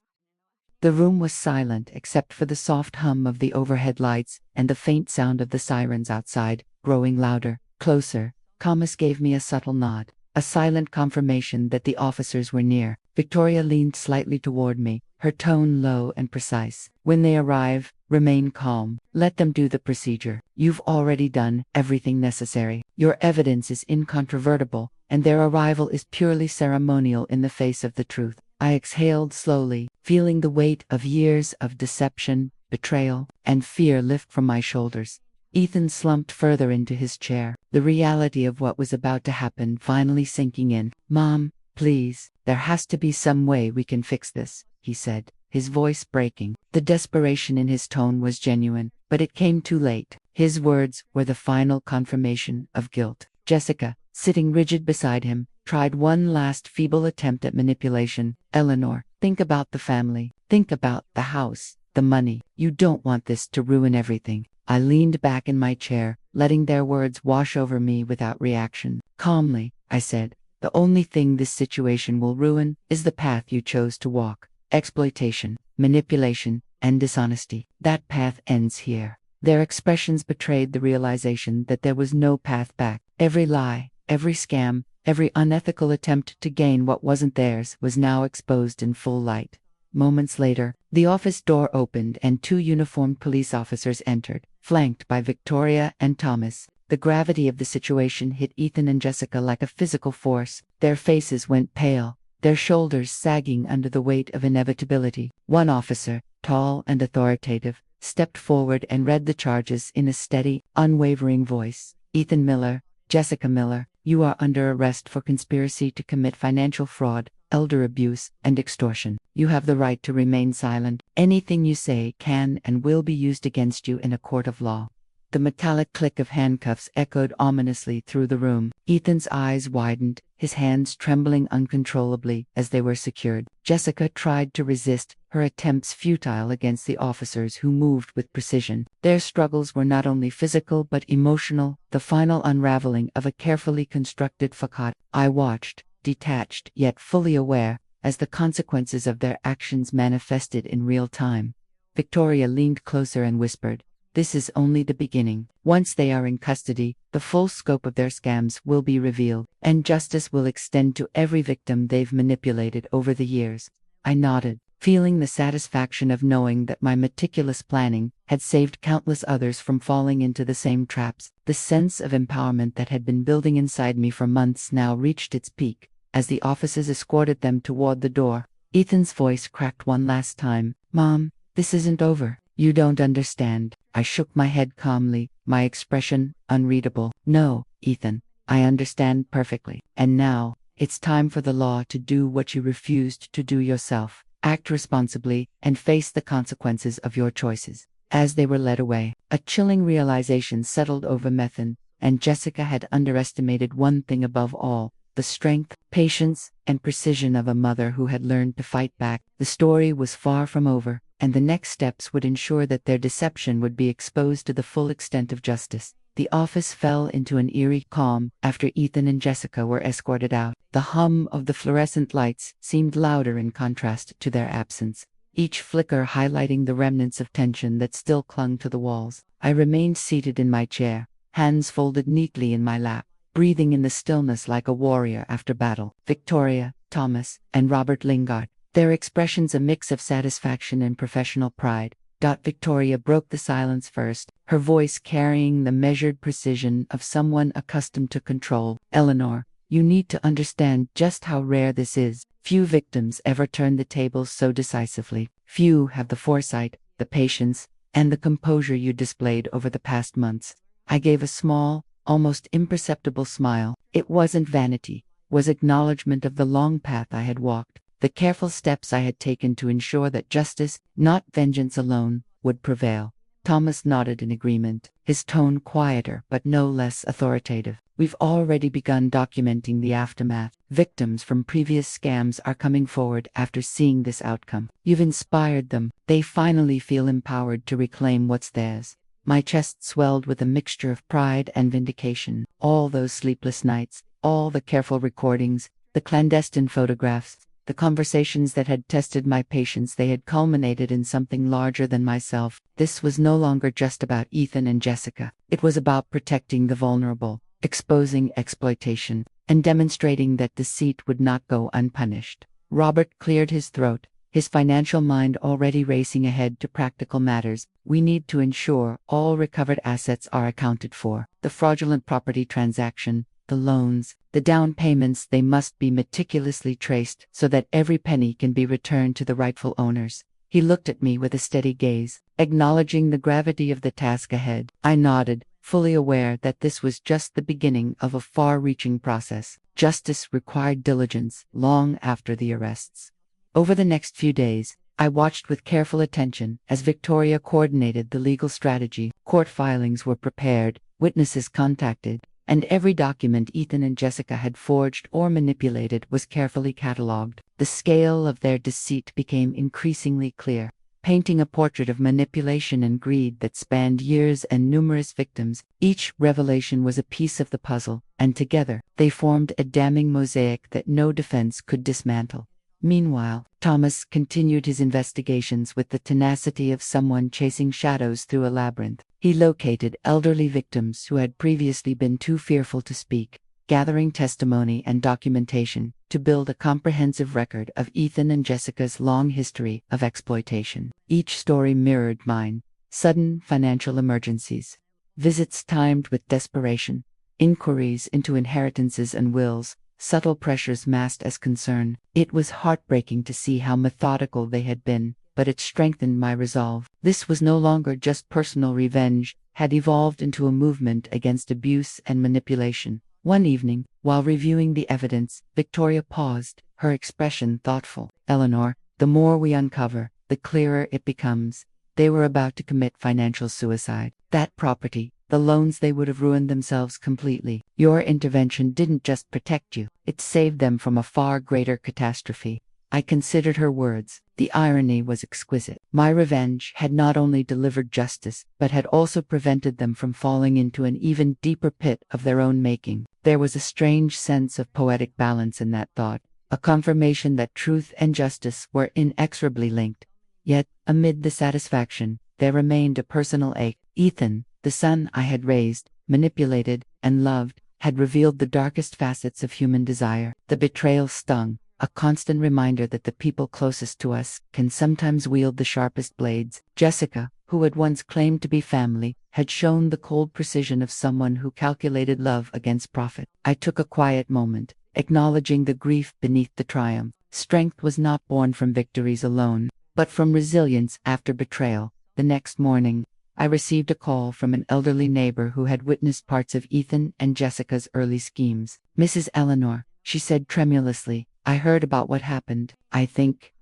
The room was silent except for the soft hum of the overhead lights and the faint sound of the sirens outside, growing louder, closer. Thomas gave me a subtle nod, a silent confirmation that the officers were near. Victoria leaned slightly toward me, her tone low and precise. When they arrive, remain calm. Let them do the procedure. You've already done everything necessary. Your evidence is incontrovertible, and their arrival is purely ceremonial in the face of the truth. I exhaled slowly, feeling the weight of years of deception, betrayal, and fear lift from my shoulders. Ethan slumped further into his chair, the reality of what was about to happen finally sinking in. Mom, please, there has to be some way we can fix this, he said, his voice breaking. The desperation in his tone was genuine, but it came too late. His words were the final confirmation of guilt. Jessica, sitting rigid beside him, tried one last feeble attempt at manipulation. Eleanor, think about the family. Think about the house, the money. You don't want this to ruin everything. I leaned back in my chair, letting their words wash over me without reaction. Calmly, I said, the only thing this situation will ruin is the path you chose to walk. Exploitation, manipulation, and dishonesty. That path ends here. Their expressions betrayed the realization that there was no path back. Every lie, every scam, every unethical attempt to gain what wasn't theirs was now exposed in full light. Moments later, the office door opened and two uniformed police officers entered, flanked by Victoria and Thomas. The gravity of the situation hit Ethan and Jessica like a physical force. Their faces went pale, their shoulders sagging under the weight of inevitability. One officer, tall and authoritative, stepped forward and read the charges in a steady, unwavering voice. Ethan Miller, Jessica Miller, you are under arrest for conspiracy to commit financial fraud, elder abuse, and extortion. You have the right to remain silent. Anything you say can and will be used against you in a court of law. The metallic click of handcuffs echoed ominously through the room. Ethan's eyes widened, his hands trembling uncontrollably as they were secured. Jessica tried to resist, her attempts futile against the officers who moved with precision. Their struggles were not only physical but emotional, the final unraveling of a carefully constructed facade. I watched, detached yet fully aware, as the consequences of their actions manifested in real time. Victoria leaned closer and whispered, "This is only the beginning. Once they are in custody, the full scope of their scams will be revealed, and justice will extend to every victim they've manipulated over the years." I nodded, feeling the satisfaction of knowing that my meticulous planning had saved countless others from falling into the same traps. The sense of empowerment that had been building inside me for months now reached its peak, as the officers escorted them toward the door. Ethan's voice cracked one last time. "Mom, this isn't over. You don't understand." I shook my head calmly, my expression unreadable. "No, Ethan, I understand perfectly. And now, it's time for the law to do what you refused to do yourself. Act responsibly and face the consequences of your choices." As they were led away, a chilling realization settled over Methan, and Jessica had underestimated one thing above all: the strength, patience, and precision of a mother who had learned to fight back. The story was far from over, and the next steps would ensure that their deception would be exposed to the full extent of justice. The office fell into an eerie calm after Ethan and Jessica were escorted out. The hum of the fluorescent lights seemed louder in contrast to their absence, each flicker highlighting the remnants of tension that still clung to the walls. I remained seated in my chair, hands folded neatly in my lap, breathing in the stillness like a warrior after battle. Victoria, Thomas, and Robert Lingard, their expressions a mix of satisfaction and professional pride. Victoria broke the silence first, her voice carrying the measured precision of someone accustomed to control. "Eleanor, you need to understand just how rare this is. Few victims ever turn the tables so decisively. Few have the foresight, the patience, and the composure you displayed over the past months." I gave a small, almost imperceptible smile. It wasn't vanity, was acknowledgement of the long path I had walked, the careful steps I had taken to ensure that justice, not vengeance alone, would prevail. Thomas nodded in agreement, his tone quieter but no less authoritative. "We've already begun documenting the aftermath. Victims from previous scams are coming forward after seeing this outcome. You've inspired them. They finally feel empowered to reclaim what's theirs." My chest swelled with a mixture of pride and vindication. All those sleepless nights, all the careful recordings, the clandestine photographs, the conversations that had tested my patience, they had culminated in something larger than myself. This was no longer just about Ethan and Jessica. It was about protecting the vulnerable, exposing exploitation, and demonstrating that deceit would not go unpunished. Robert cleared his throat, his financial mind already racing ahead to practical matters. We need to ensure all recovered assets are accounted for. The fraudulent property transaction, the loans, the down payments, they must be meticulously traced so that every penny can be returned to the rightful owners. He looked at me with a steady gaze, acknowledging the gravity of the task ahead. I nodded, fully aware that this was just the beginning of a far-reaching process. Justice required diligence long after the arrests. Over the next few days, I watched with careful attention as Victoria coordinated the legal strategy. Court filings were prepared, witnesses contacted, and every document Ethan and Jessica had forged or manipulated was carefully catalogued. The scale of their deceit became increasingly clear, painting a portrait of manipulation and greed that spanned years and numerous victims. Each revelation was a piece of the puzzle, and together, they formed a damning mosaic that no defense could dismantle. Meanwhile, Thomas continued his investigations with the tenacity of someone chasing shadows through a labyrinth. He located elderly victims who had previously been too fearful to speak, gathering testimony and documentation to build a comprehensive record of Ethan and Jessica's long history of exploitation. Each story mirrored mine: sudden financial emergencies, visits timed with desperation, inquiries into inheritances and wills, subtle pressures masked as concern. It was heartbreaking to see how methodical they had been, but it strengthened my resolve. This was no longer just personal revenge, had evolved into a movement against abuse and manipulation. One evening, while reviewing the evidence, Victoria paused, her expression thoughtful. "Eleanor, the more we uncover, the clearer it becomes. They were about to commit financial suicide. That property, the loans, they would have ruined themselves completely. Your intervention didn't just protect you, it saved them from a far greater catastrophe." I considered her words. The irony was exquisite. My revenge had not only delivered justice, but had also prevented them from falling into an even deeper pit of their own making. There was a strange sense of poetic balance in that thought, a confirmation that truth and justice were inexorably linked. Yet, amid the satisfaction, there remained a personal ache. Ethan, the son I had raised, manipulated, and loved, had revealed the darkest facets of human desire. The betrayal stung, a constant reminder that the people closest to us can sometimes wield the sharpest blades. Jessica, who had once claimed to be family, had shown the cold precision of someone who calculated love against profit. I took a quiet moment, acknowledging the grief beneath the triumph. Strength was not born from victories alone, but from resilience after betrayal. The next morning, I received a call from an elderly neighbor who had witnessed parts of Ethan and Jessica's early schemes. "Mrs. Eleanor," she said tremulously, "I heard about what happened. I think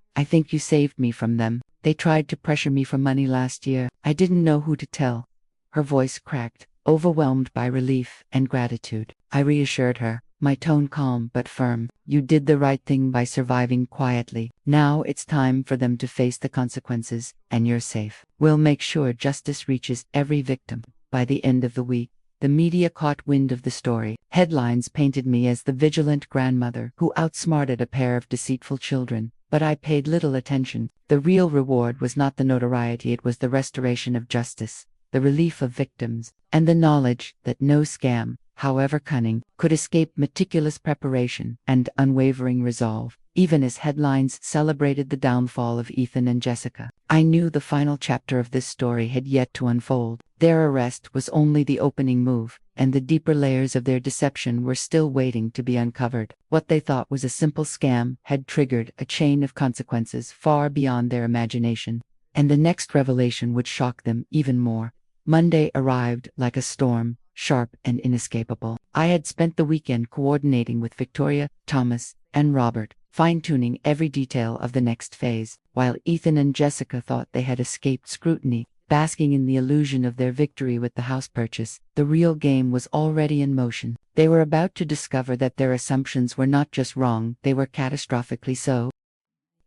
you saved me from them. They tried to pressure me for money last year. I didn't know who to tell." Her voice cracked, overwhelmed by relief and gratitude. I reassured her, my tone calm but firm. "You did the right thing by surviving quietly. Now it's time for them to face the consequences, and you're safe. We'll make sure justice reaches every victim." By the end of the week, the media caught wind of the story. Headlines painted me as the vigilant grandmother who outsmarted a pair of deceitful children. But I paid little attention. The real reward was not the notoriety, it was the restoration of justice, the relief of victims, and the knowledge that no scam, however cunning, could escape meticulous preparation and unwavering resolve. Even as headlines celebrated the downfall of Ethan and Jessica, I knew the final chapter of this story had yet to unfold. Their arrest was only the opening move, and the deeper layers of their deception were still waiting to be uncovered. What they thought was a simple scam had triggered a chain of consequences far beyond their imagination, and the next revelation would shock them even more. Monday arrived like a storm, sharp and inescapable. I had spent the weekend coordinating with Victoria, Thomas, and Robert, fine-tuning every detail of the next phase, while Ethan and Jessica thought they had escaped scrutiny, basking in the illusion of their victory with the house purchase. The real game was already in motion. They were about to discover that their assumptions were not just wrong, they were catastrophically so.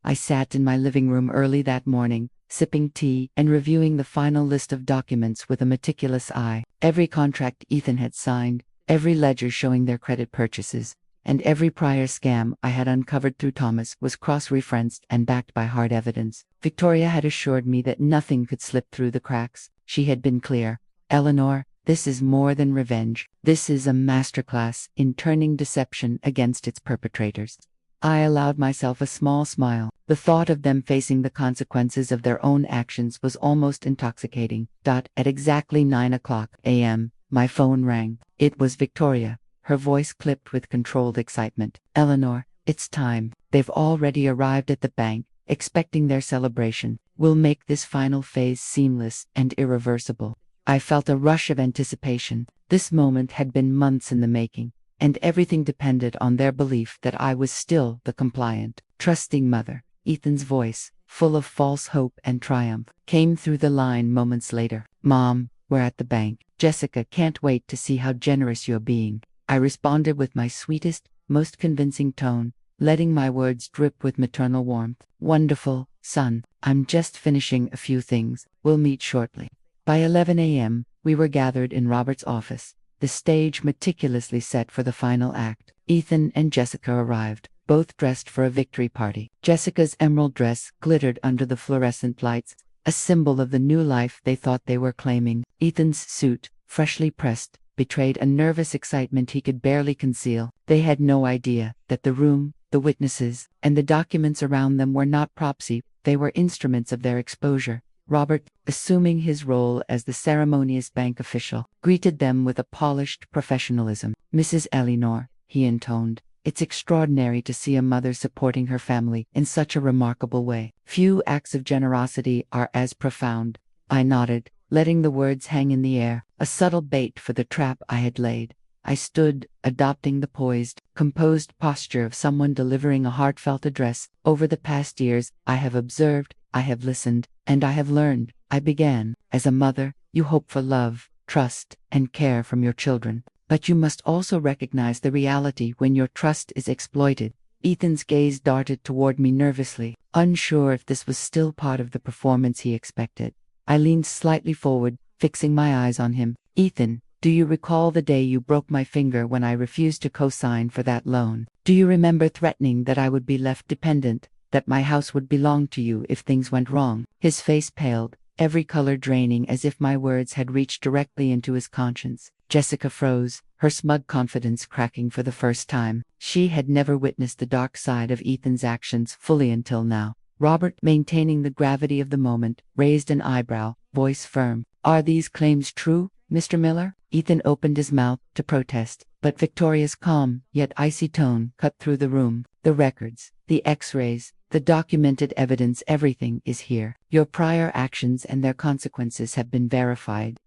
I sat in my living room early that morning, sipping tea and reviewing the final list of documents with a meticulous eye. Every contract Ethan had signed, every ledger showing their credit purchases, and every prior scam I had uncovered through Thomas was cross-referenced and backed by hard evidence. Victoria had assured me that nothing could slip through the cracks. She had been clear. "Eleanor, this is more than revenge. This is a masterclass in turning deception against its perpetrators." I allowed myself a small smile. The thought of them facing the consequences of their own actions was almost intoxicating. At exactly 9 a.m., my phone rang. It was Victoria, her voice clipped with controlled excitement. "Eleanor, it's time. They've already arrived at the bank, expecting their celebration. We'll make this final phase seamless and irreversible." I felt a rush of anticipation. This moment had been months in the making, and everything depended on their belief that I was still the compliant, trusting mother. Ethan's voice, full of false hope and triumph, came through the line moments later. "Mom, we're at the bank. Jessica can't wait to see how generous you're being." I responded with my sweetest, most convincing tone, letting my words drip with maternal warmth. "Wonderful, son. I'm just finishing a few things. We'll meet shortly." By 11 a.m., we were gathered in Robert's office, the stage meticulously set for the final act. Ethan and Jessica arrived, both dressed for a victory party. Jessica's emerald dress glittered under the fluorescent lights, a symbol of the new life they thought they were claiming. Ethan's suit, freshly pressed, betrayed a nervous excitement he could barely conceal. They had no idea that the room, the witnesses, and the documents around them were not propsy, they were instruments of their exposure. Robert, assuming his role as the ceremonious bank official, greeted them with a polished professionalism. "Mrs. Eleanor," he intoned, "it's extraordinary to see a mother supporting her family in such a remarkable way. Few acts of generosity are as profound." I nodded, letting the words hang in the air, a subtle bait for the trap I had laid. I stood, adopting the poised, composed posture of someone delivering a heartfelt address. "Over the past years, I have observed, I have listened, and I have learned," I began. "As a mother, you hope for love, trust, and care from your children. But you must also recognize the reality when your trust is exploited." Ethan's gaze darted toward me nervously, unsure if this was still part of the performance he expected. I leaned slightly forward, fixing my eyes on him. "Ethan, do you recall the day you broke my finger when I refused to co-sign for that loan? Do you remember threatening that I would be left dependent, that my house would belong to you if things went wrong?" His face paled, every color draining as if my words had reached directly into his conscience. Jessica froze, her smug confidence cracking for the first time. She had never witnessed the dark side of Ethan's actions fully until now. Robert, maintaining the gravity of the moment, raised an eyebrow, voice firm. "Are these claims true, Mr. Miller?" Ethan opened his mouth to protest, but Victoria's calm, yet icy tone cut through the room. "The records, the X-rays, the documented evidence, everything is here. Your prior actions and their consequences have been verified."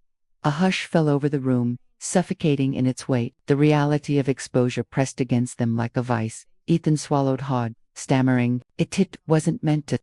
A hush fell over the room, suffocating in its weight. The reality of exposure pressed against them like a vice. Ethan swallowed hard, stammering, It wasn't meant to.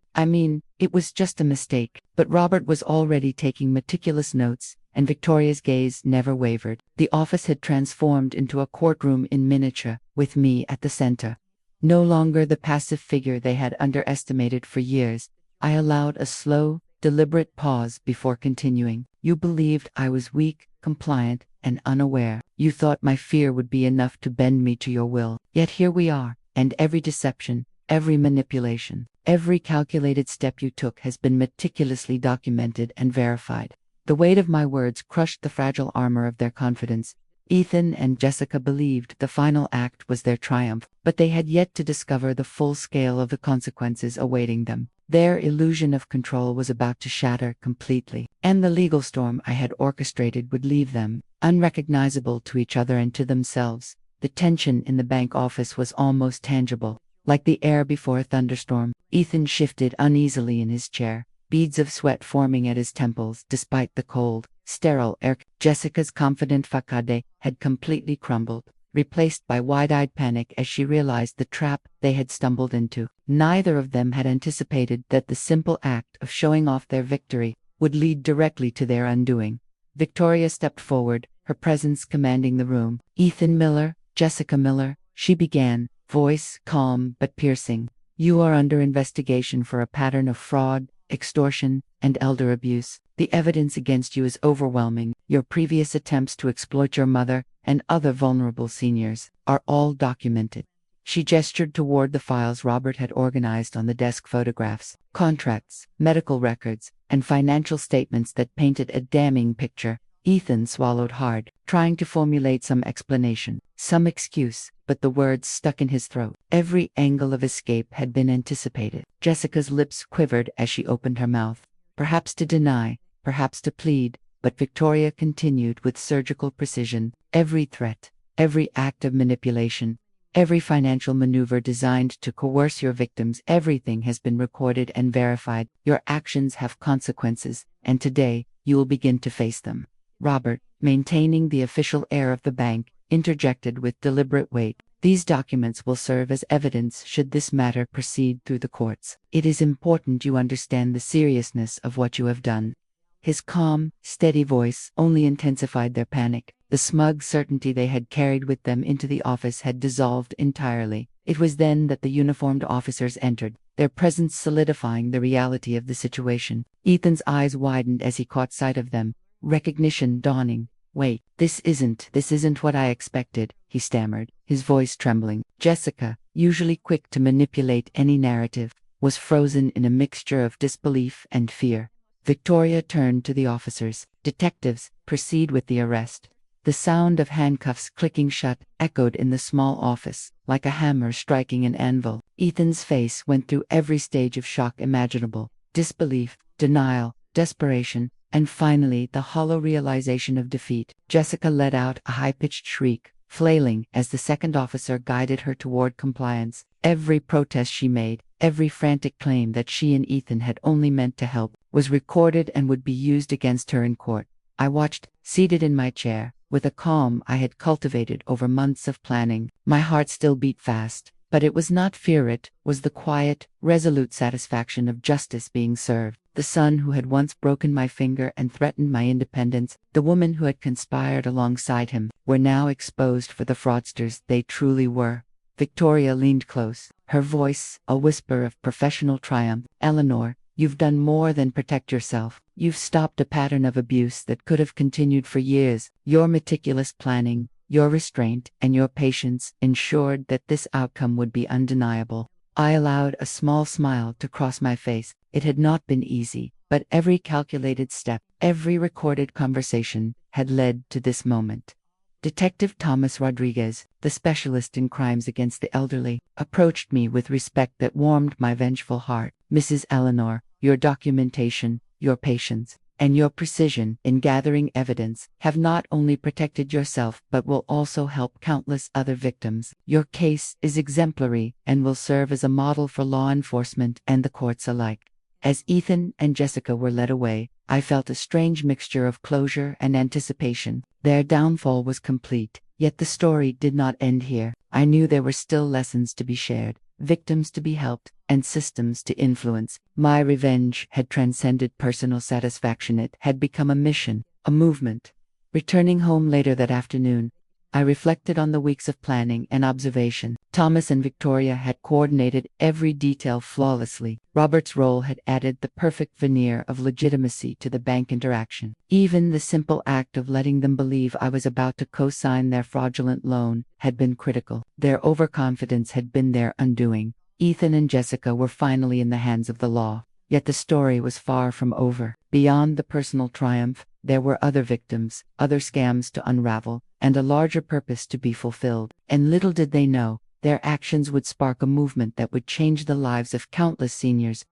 It was just a mistake." But Robert was already taking meticulous notes, and Victoria's gaze never wavered. The office had transformed into a courtroom in miniature, with me at the center. No longer the passive figure they had underestimated for years, I allowed a slow, deliberate pause before continuing. "You believed I was weak, compliant, and unaware. You thought my fear would be enough to bend me to your will. Yet here we are, and every deception, every manipulation, every calculated step you took has been meticulously documented and verified." The weight of my words crushed the fragile armor of their confidence. Ethan and Jessica believed the final act was their triumph, but they had yet to discover the full scale of the consequences awaiting them. Their illusion of control was about to shatter completely, and the legal storm I had orchestrated would leave them unrecognizable to each other and to themselves. The tension in the bank office was almost tangible, like the air before a thunderstorm. Ethan shifted uneasily in his chair, beads of sweat forming at his temples despite the cold, sterile air. Jessica's confident facade had completely crumbled, replaced by wide-eyed panic as she realized the trap they had stumbled into. Neither of them had anticipated that the simple act of showing off their victory would lead directly to their undoing. Victoria stepped forward, her presence commanding the room. "Ethan Miller, Jessica Miller," she began, voice calm but piercing. "You are under investigation for a pattern of fraud, extortion, and elder abuse. The evidence against you is overwhelming. Your previous attempts to exploit your mother and other vulnerable seniors are all documented." She gestured toward the files Robert had organized on the desk: photographs, contracts, medical records, and financial statements that painted a damning picture. Ethan swallowed hard, trying to formulate some explanation, some excuse, but the words stuck in his throat. Every angle of escape had been anticipated. Jessica's lips quivered as she opened her mouth, perhaps to deny, perhaps to plead, but Victoria continued with surgical precision. Every threat, every act of manipulation, every financial maneuver designed to coerce your victims, everything has been recorded and verified. Your actions have consequences, and today, you will begin to face them. Robert, maintaining the official air of the bank, interjected with deliberate weight. These documents will serve as evidence should this matter proceed through the courts. It is important you understand the seriousness of what you have done. His calm, steady voice only intensified their panic. The smug certainty they had carried with them into the office had dissolved entirely. It was then that the uniformed officers entered, their presence solidifying the reality of the situation. Ethan's eyes widened as he caught sight of them, recognition dawning. "Wait, this isn't what I expected," he stammered, his voice trembling. Jessica, usually quick to manipulate any narrative, was frozen in a mixture of disbelief and fear. Victoria turned to the officers. "Detectives, proceed with the arrest." The sound of handcuffs clicking shut echoed in the small office, like a hammer striking an anvil. Ethan's face went through every stage of shock imaginable: disbelief, denial, desperation, and finally the hollow realization of defeat. Jessica let out a high-pitched shriek, flailing as the second officer guided her toward compliance. Every protest she made, every frantic claim that she and Ethan had only meant to help, was recorded and would be used against her in court. I watched, seated in my chair, with a calm I had cultivated over months of planning. My heart still beat fast, but it was not fear, it was the quiet, resolute satisfaction of justice being served. The son who had once broken my finger and threatened my independence, the woman who had conspired alongside him, were now exposed for the fraudsters they truly were. Victoria leaned close, her voice a whisper of professional triumph. "Eleanor, you've done more than protect yourself. You've stopped a pattern of abuse that could have continued for years. Your meticulous planning, your restraint, and your patience ensured that this outcome would be undeniable." I allowed a small smile to cross my face. It had not been easy, but every calculated step, every recorded conversation, had led to this moment. Detective Thomas Rodriguez, the specialist in crimes against the elderly, approached me with respect that warmed my vengeful heart. "Mrs. Eleanor, your documentation, your patience, and your precision in gathering evidence have not only protected yourself but will also help countless other victims. Your case is exemplary and will serve as a model for law enforcement and the courts alike." As Ethan and Jessica were led away, I felt a strange mixture of closure and anticipation. Their downfall was complete, yet the story did not end here. I knew there were still lessons to be shared, victims to be helped, and systems to influence. My revenge had transcended personal satisfaction. It had become a mission, a movement. Returning home later that afternoon, I reflected on the weeks of planning and observation. Thomas and Victoria had coordinated every detail flawlessly. Robert's role had added the perfect veneer of legitimacy to the bank interaction. Even the simple act of letting them believe I was about to co-sign their fraudulent loan had been critical. Their overconfidence had been their undoing. Ethan and Jessica were finally in the hands of the law. Yet the story was far from over. Beyond the personal triumph, there were other victims, other scams to unravel, and a larger purpose to be fulfilled. And little did they know, their actions would spark a movement that would change the lives of countless seniors.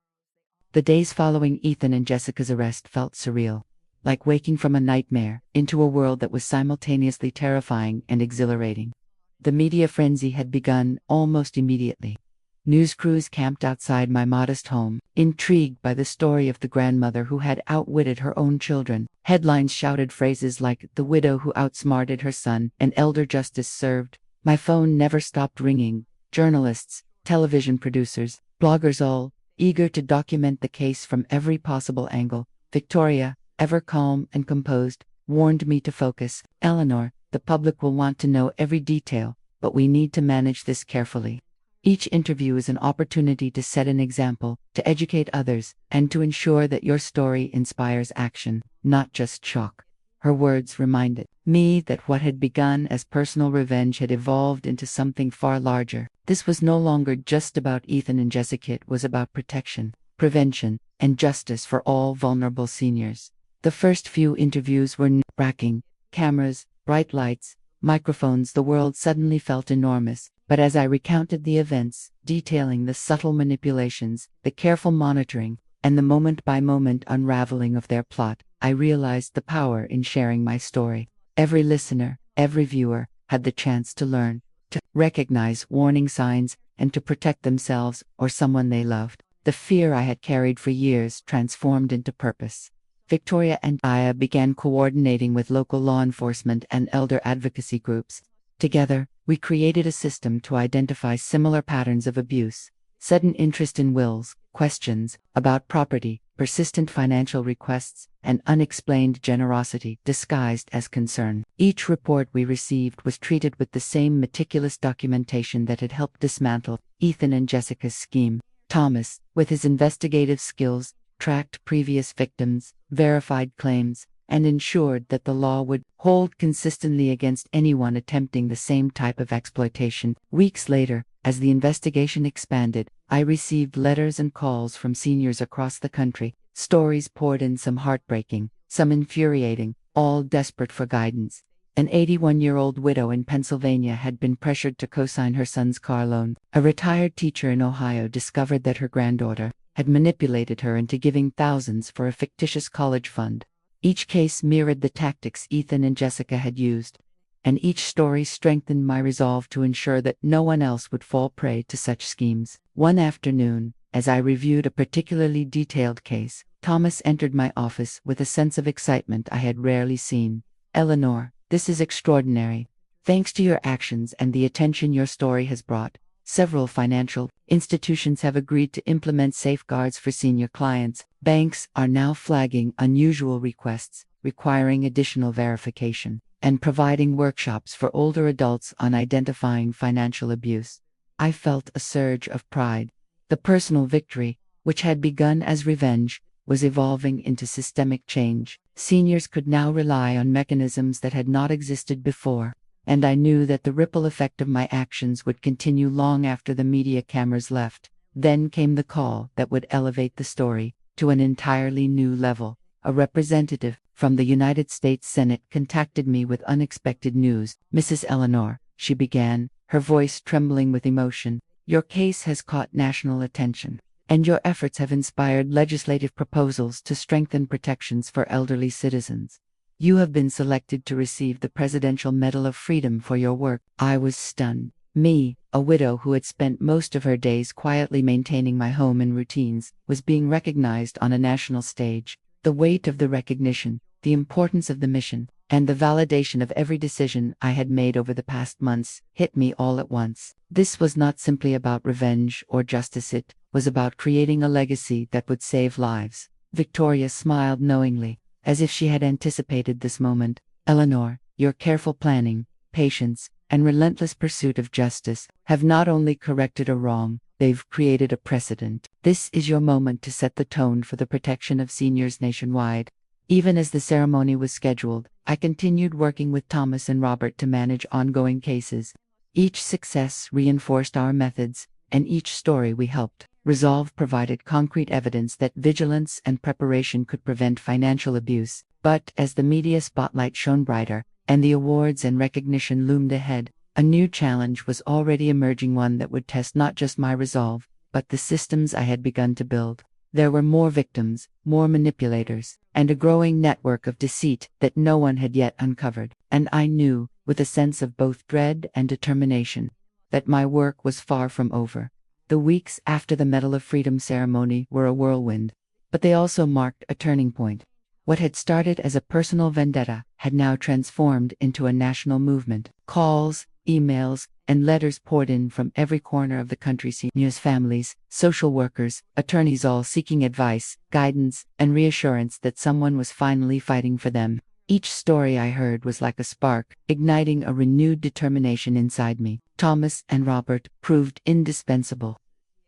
The days following Ethan and Jessica's arrest felt surreal, like waking from a nightmare into a world that was simultaneously terrifying and exhilarating. The media frenzy had begun almost immediately. News crews camped outside my modest home, intrigued by the story of the grandmother who had outwitted her own children. Headlines shouted phrases like "the widow who outsmarted her son" and "elder justice served." My phone never stopped ringing. Journalists, television producers, bloggers, all eager to document the case from every possible angle. Victoria, ever calm and composed, warned me to focus. "Eleanor, the public will want to know every detail, but we need to manage this carefully. Each interview is an opportunity to set an example, to educate others, and to ensure that your story inspires action, not just shock." Her words reminded me that what had begun as personal revenge had evolved into something far larger. This was no longer just about Ethan and Jessica. It was about protection, prevention, and justice for all vulnerable seniors. The first few interviews were nerve-wracking. Cameras, bright lights, microphones, the world suddenly felt enormous. But as I recounted the events, detailing the subtle manipulations, the careful monitoring, and the moment-by-moment unraveling of their plot, I realized the power in sharing my story. Every listener, every viewer, had the chance to learn, to recognize warning signs, and to protect themselves or someone they loved. The fear I had carried for years transformed into purpose. Victoria and I began coordinating with local law enforcement and elder advocacy groups. Together, we created a system to identify similar patterns of abuse: sudden interest in wills, questions about property, persistent financial requests, and unexplained generosity disguised as concern. Each report we received was treated with the same meticulous documentation that had helped dismantle Ethan and Jessica's scheme. Thomas, with his investigative skills, tracked previous victims, verified claims, and ensured that the law would hold consistently against anyone attempting the same type of exploitation. Weeks later, as the investigation expanded, I received letters and calls from seniors across the country. Stories poured in, some heartbreaking, some infuriating, all desperate for guidance. An 81-year-old widow in Pennsylvania had been pressured to co-sign her son's car loan. A retired teacher in Ohio discovered that her granddaughter had manipulated her into giving thousands for a fictitious college fund. Each case mirrored the tactics Ethan and Jessica had used, and each story strengthened my resolve to ensure that no one else would fall prey to such schemes. One afternoon, as I reviewed a particularly detailed case, Thomas entered my office with a sense of excitement I had rarely seen. "Eleanor, this is extraordinary. Thanks to your actions and the attention your story has brought, several financial institutions have agreed to implement safeguards for senior clients. Banks are now flagging unusual requests, requiring additional verification, and providing workshops for older adults on identifying financial abuse." I felt a surge of pride. The personal victory, which had begun as revenge, was evolving into systemic change. Seniors could now rely on mechanisms that had not existed before, and I knew that the ripple effect of my actions would continue long after the media cameras left. Then came the call that would elevate the story to an entirely new level. A representative from the United States Senate contacted me with unexpected news. "Mrs. Eleanor," she began, her voice trembling with emotion, "your case has caught national attention, and your efforts have inspired legislative proposals to strengthen protections for elderly citizens. You have been selected to receive the Presidential Medal of Freedom for your work." I was stunned. Me, a widow who had spent most of her days quietly maintaining my home and routines, was being recognized on a national stage. The weight of the recognition, the importance of the mission, and the validation of every decision I had made over the past months hit me all at once. This was not simply about revenge or justice, it was about creating a legacy that would save lives. Victoria smiled knowingly, as if she had anticipated this moment. "Eleanor, your careful planning, patience, and relentless pursuit of justice have not only corrected a wrong, they've created a precedent. This is your moment to set the tone for the protection of seniors nationwide." Even as the ceremony was scheduled, I continued working with Thomas and Robert to manage ongoing cases. Each success reinforced our methods, and each story we helped resolve provided concrete evidence that vigilance and preparation could prevent financial abuse. But as the media spotlight shone brighter, and the awards and recognition loomed ahead, a new challenge was already emerging, one that would test not just my resolve, but the systems I had begun to build. There were more victims, more manipulators, and a growing network of deceit that no one had yet uncovered. And I knew, with a sense of both dread and determination, that my work was far from over. The weeks after the Medal of Freedom ceremony were a whirlwind, but they also marked a turning point. What had started as a personal vendetta had now transformed into a national movement. Calls, emails, and letters poured in from every corner of the country. Seniors, families, social workers, attorneys, all seeking advice, guidance, and reassurance that someone was finally fighting for them. Each story I heard was like a spark, igniting a renewed determination inside me. Thomas and Robert proved indispensable.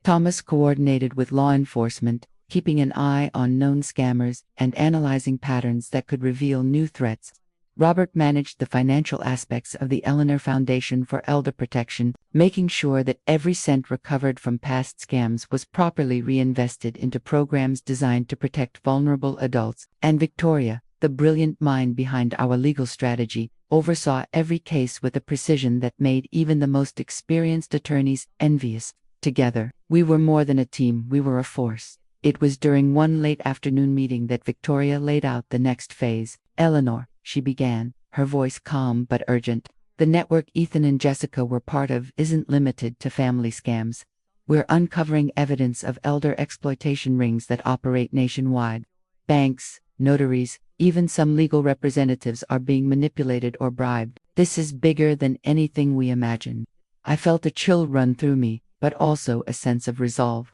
Thomas coordinated with law enforcement, keeping an eye on known scammers and analyzing patterns that could reveal new threats. Robert managed the financial aspects of the Eleanor Foundation for Elder Protection, making sure that every cent recovered from past scams was properly reinvested into programs designed to protect vulnerable adults. And Victoria, the brilliant mind behind our legal strategy, oversaw every case with a precision that made even the most experienced attorneys envious. Together, we were more than a team, we were a force. It was during one late afternoon meeting that Victoria laid out the next phase. "Eleanor," she began, her voice calm but urgent, "the network Ethan and Jessica were part of isn't limited to family scams. We're uncovering evidence of elder exploitation rings that operate nationwide. Banks, notaries, even some legal representatives are being manipulated or bribed. This is bigger than anything we imagine." I felt a chill run through me, but also a sense of resolve.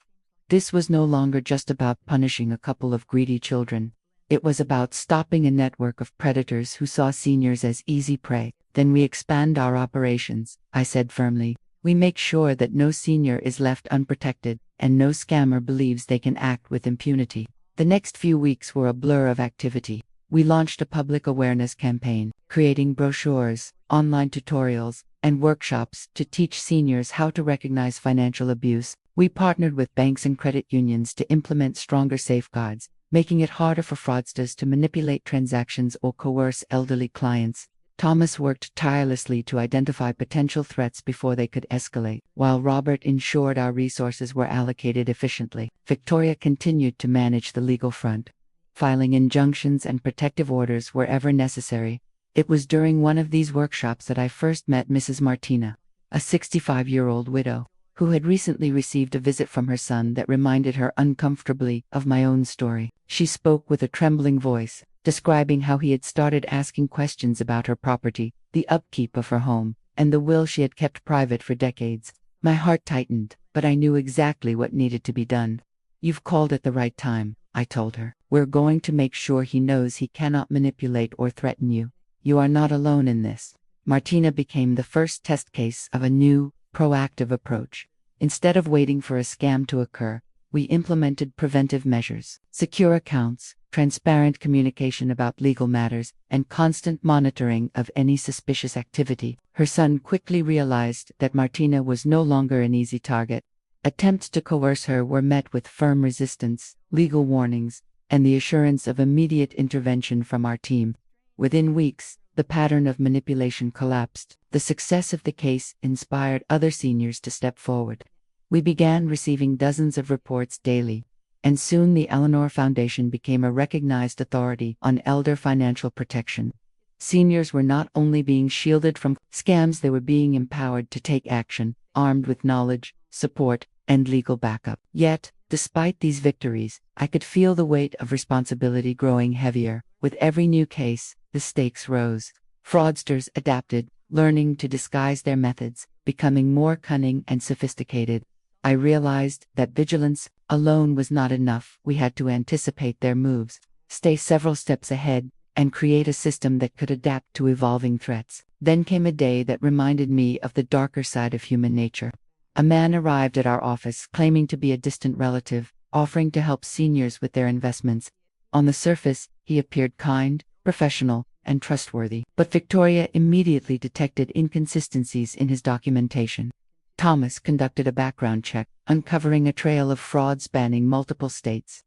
This was no longer just about punishing a couple of greedy children. It was about stopping a network of predators who saw seniors as easy prey. "Then we expand our operations," I said firmly. "We make sure that no senior is left unprotected, and no scammer believes they can act with impunity." The next few weeks were a blur of activity. We launched a public awareness campaign, creating brochures, online tutorials, and workshops to teach seniors how to recognize financial abuse. We partnered with banks and credit unions to implement stronger safeguards, making it harder for fraudsters to manipulate transactions or coerce elderly clients. Thomas worked tirelessly to identify potential threats before they could escalate, while Robert ensured our resources were allocated efficiently. Victoria continued to manage the legal front, filing injunctions and protective orders wherever necessary. It was during one of these workshops that I first met Mrs. Martina, a 65-year-old widow, who had recently received a visit from her son that reminded her uncomfortably of my own story. She spoke with a trembling voice, describing how he had started asking questions about her property, the upkeep of her home, and the will she had kept private for decades. My heart tightened, but I knew exactly what needed to be done. "You've called at the right time," I told her. "We're going to make sure he knows he cannot manipulate or threaten you. You are not alone in this." Martina became the first test case of a new, proactive approach. Instead of waiting for a scam to occur, we implemented preventive measures: secure accounts, transparent communication about legal matters, and constant monitoring of any suspicious activity. Her son quickly realized that Martina was no longer an easy target. Attempts to coerce her were met with firm resistance, legal warnings, and the assurance of immediate intervention from our team. Within weeks, the pattern of manipulation collapsed. The success of the case inspired other seniors to step forward. We began receiving dozens of reports daily, and soon the Eleanor Foundation became a recognized authority on elder financial protection. Seniors were not only being shielded from scams, they were being empowered to take action, armed with knowledge, support, and legal backup. Yet, despite these victories, I could feel the weight of responsibility growing heavier. With every new case, the stakes rose. Fraudsters adapted, learning to disguise their methods, becoming more cunning and sophisticated. I realized that vigilance alone was not enough. We had to anticipate their moves, stay several steps ahead, and create a system that could adapt to evolving threats. Then came a day that reminded me of the darker side of human nature. A man arrived at our office claiming to be a distant relative, offering to help seniors with their investments. On the surface, he appeared kind, professional, and trustworthy, but Victoria immediately detected inconsistencies in his documentation. Thomas conducted a background check, uncovering a trail of fraud spanning multiple states.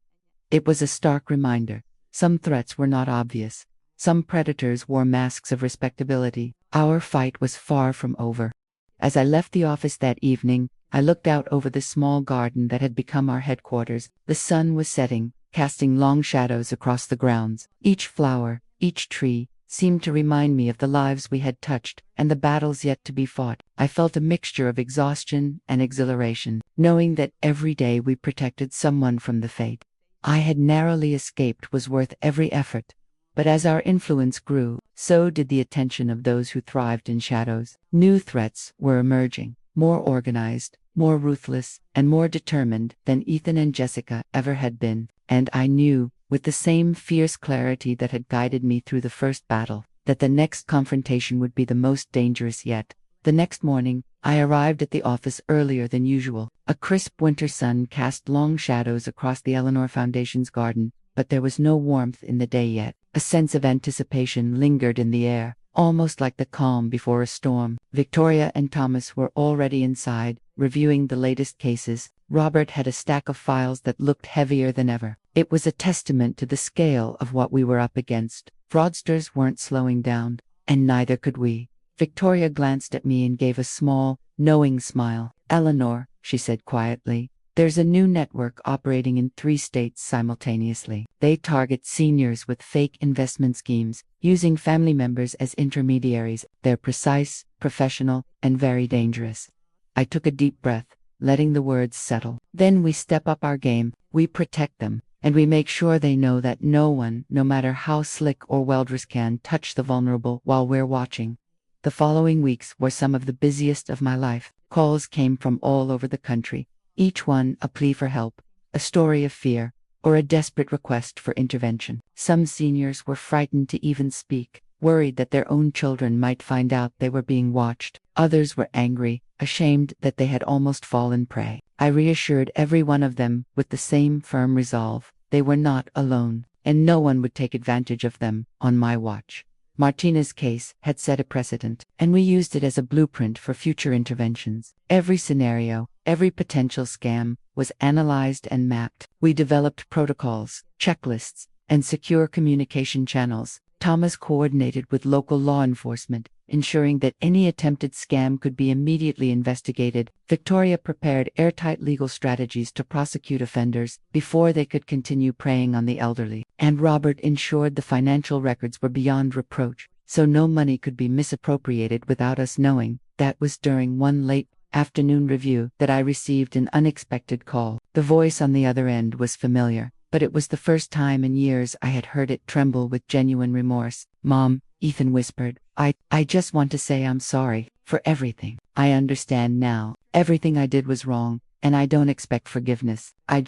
It was a stark reminder. Some threats were not obvious. Some predators wore masks of respectability. Our fight was far from over. As I left the office that evening, I looked out over the small garden that had become our headquarters. The sun was setting, casting long shadows across the grounds. Each flower, each tree, seemed to remind me of the lives we had touched and the battles yet to be fought. I felt a mixture of exhaustion and exhilaration, knowing that every day we protected someone from the fate I had narrowly escaped was worth every effort. But as our influence grew, so did the attention of those who thrived in shadows. New threats were emerging, more organized, more ruthless, and more determined than Ethan and Jessica ever had been. And I knew, with the same fierce clarity that had guided me through the first battle, that the next confrontation would be the most dangerous yet. The next morning, I arrived at the office earlier than usual. A crisp winter sun cast long shadows across the Eleanor Foundation's garden, but there was no warmth in the day yet. A sense of anticipation lingered in the air, almost like the calm before a storm. Victoria and Thomas were already inside, reviewing the latest cases. Robert had a stack of files that looked heavier than ever. It was a testament to the scale of what we were up against. Fraudsters weren't slowing down, and neither could we. Victoria glanced at me and gave a small, knowing smile. "Eleanor," she said quietly, "there's a new network operating in 3 states simultaneously. They target seniors with fake investment schemes, using family members as intermediaries. They're precise, professional, and very dangerous." I took a deep breath, letting the words settle. "Then we step up our game, we protect them, and we make sure they know that no one, no matter how slick or well-dressed, can touch the vulnerable while we're watching." The following weeks were some of the busiest of my life. Calls came from all over the country, each one a plea for help, a story of fear, or a desperate request for intervention. Some seniors were frightened to even speak, worried that their own children might find out they were being watched. Others were angry, ashamed that they had almost fallen prey. I reassured every one of them with the same firm resolve: they were not alone, and no one would take advantage of them on my watch. Martina's case had set a precedent, and we used it as a blueprint for future interventions. Every scenario, every potential scam, was analyzed and mapped. We developed protocols, checklists, and secure communication channels. Thomas coordinated with local law enforcement, ensuring that any attempted scam could be immediately investigated. Victoria prepared airtight legal strategies to prosecute offenders before they could continue preying on the elderly. And Robert ensured the financial records were beyond reproach, so no money could be misappropriated without us knowing. That was during one late afternoon review that I received an unexpected call. The voice on the other end was familiar, but it was the first time in years I had heard it tremble with genuine remorse. "Mom," Ethan whispered, I just want to say I'm sorry for everything. I understand now. Everything I did was wrong, and I don't expect forgiveness. I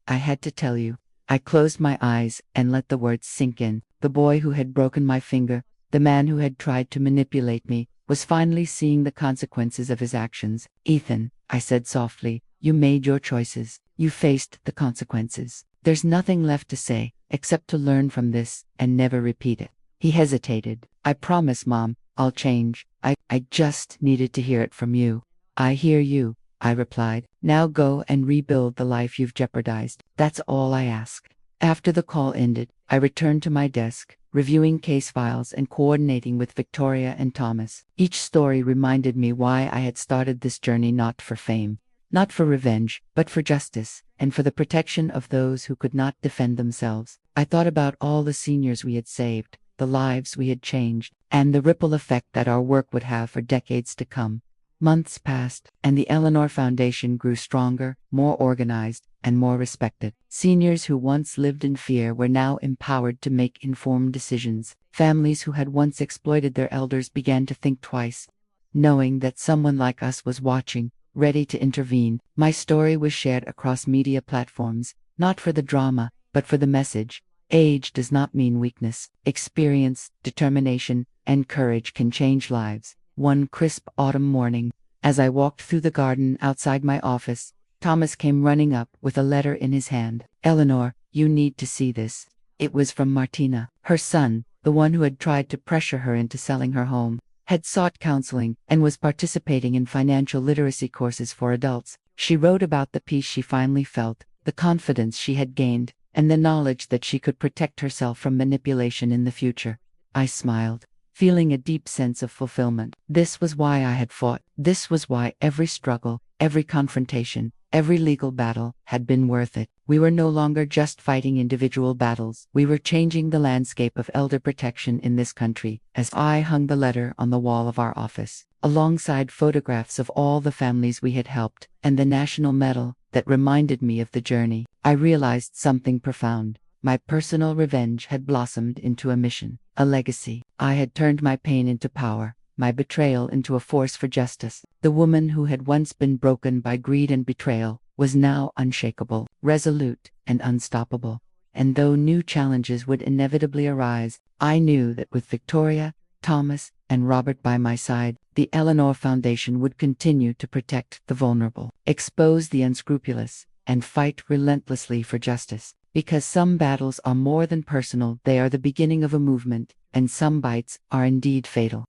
had to tell you." I closed my eyes and let the words sink in. The boy who had broken my finger, the man who had tried to manipulate me, was finally seeing the consequences of his actions. "Ethan," I said softly, "you made your choices. You faced the consequences. There's nothing left to say, except to learn from this and never repeat it." He hesitated. "I promise, Mom, I'll change. I just needed to hear it from you." "I hear you," I replied. "Now go and rebuild the life you've jeopardized. That's all I ask." After the call ended, I returned to my desk, reviewing case files and coordinating with Victoria and Thomas. Each story reminded me why I had started this journey: not for fame, not for revenge, but for justice, and for the protection of those who could not defend themselves. I thought about all the seniors we had saved, the lives we had changed, and the ripple effect that our work would have for decades to come. Months passed, and the Eleanor Foundation grew stronger, more organized, and more respected. Seniors who once lived in fear were now empowered to make informed decisions. Families who had once exploited their elders began to think twice, knowing that someone like us was watching, ready to intervene. My story was shared across media platforms, not for the drama, but for the message. Age does not mean weakness. Experience, determination, and courage can change lives. One crisp autumn morning, as I walked through the garden outside my office, Thomas came running up with a letter in his hand. "Eleanor, you need to see this." It was from Martina. Her son, the one who had tried to pressure her into selling her home, had sought counseling and was participating in financial literacy courses for adults. She wrote about the peace she finally felt, the confidence she had gained, and the knowledge that she could protect herself from manipulation in the future. I smiled, feeling a deep sense of fulfillment. This was why I had fought. This was why every struggle, every confrontation, every legal battle had been worth it. We were no longer just fighting individual battles. We were changing the landscape of elder protection in this country. As I hung the letter on the wall of our office, alongside photographs of all the families we had helped, and the national medal that reminded me of the journey, I realized something profound. My personal revenge had blossomed into a mission, a legacy. I had turned my pain into power, my betrayal into a force for justice. The woman who had once been broken by greed and betrayal was now unshakable, resolute, and unstoppable. And though new challenges would inevitably arise, I knew that with Victoria, Thomas, and Robert by my side, the Eleanor Foundation would continue to protect the vulnerable, expose the unscrupulous, and fight relentlessly for justice. Because some battles are more than personal, they are the beginning of a movement, and some bites are indeed fatal.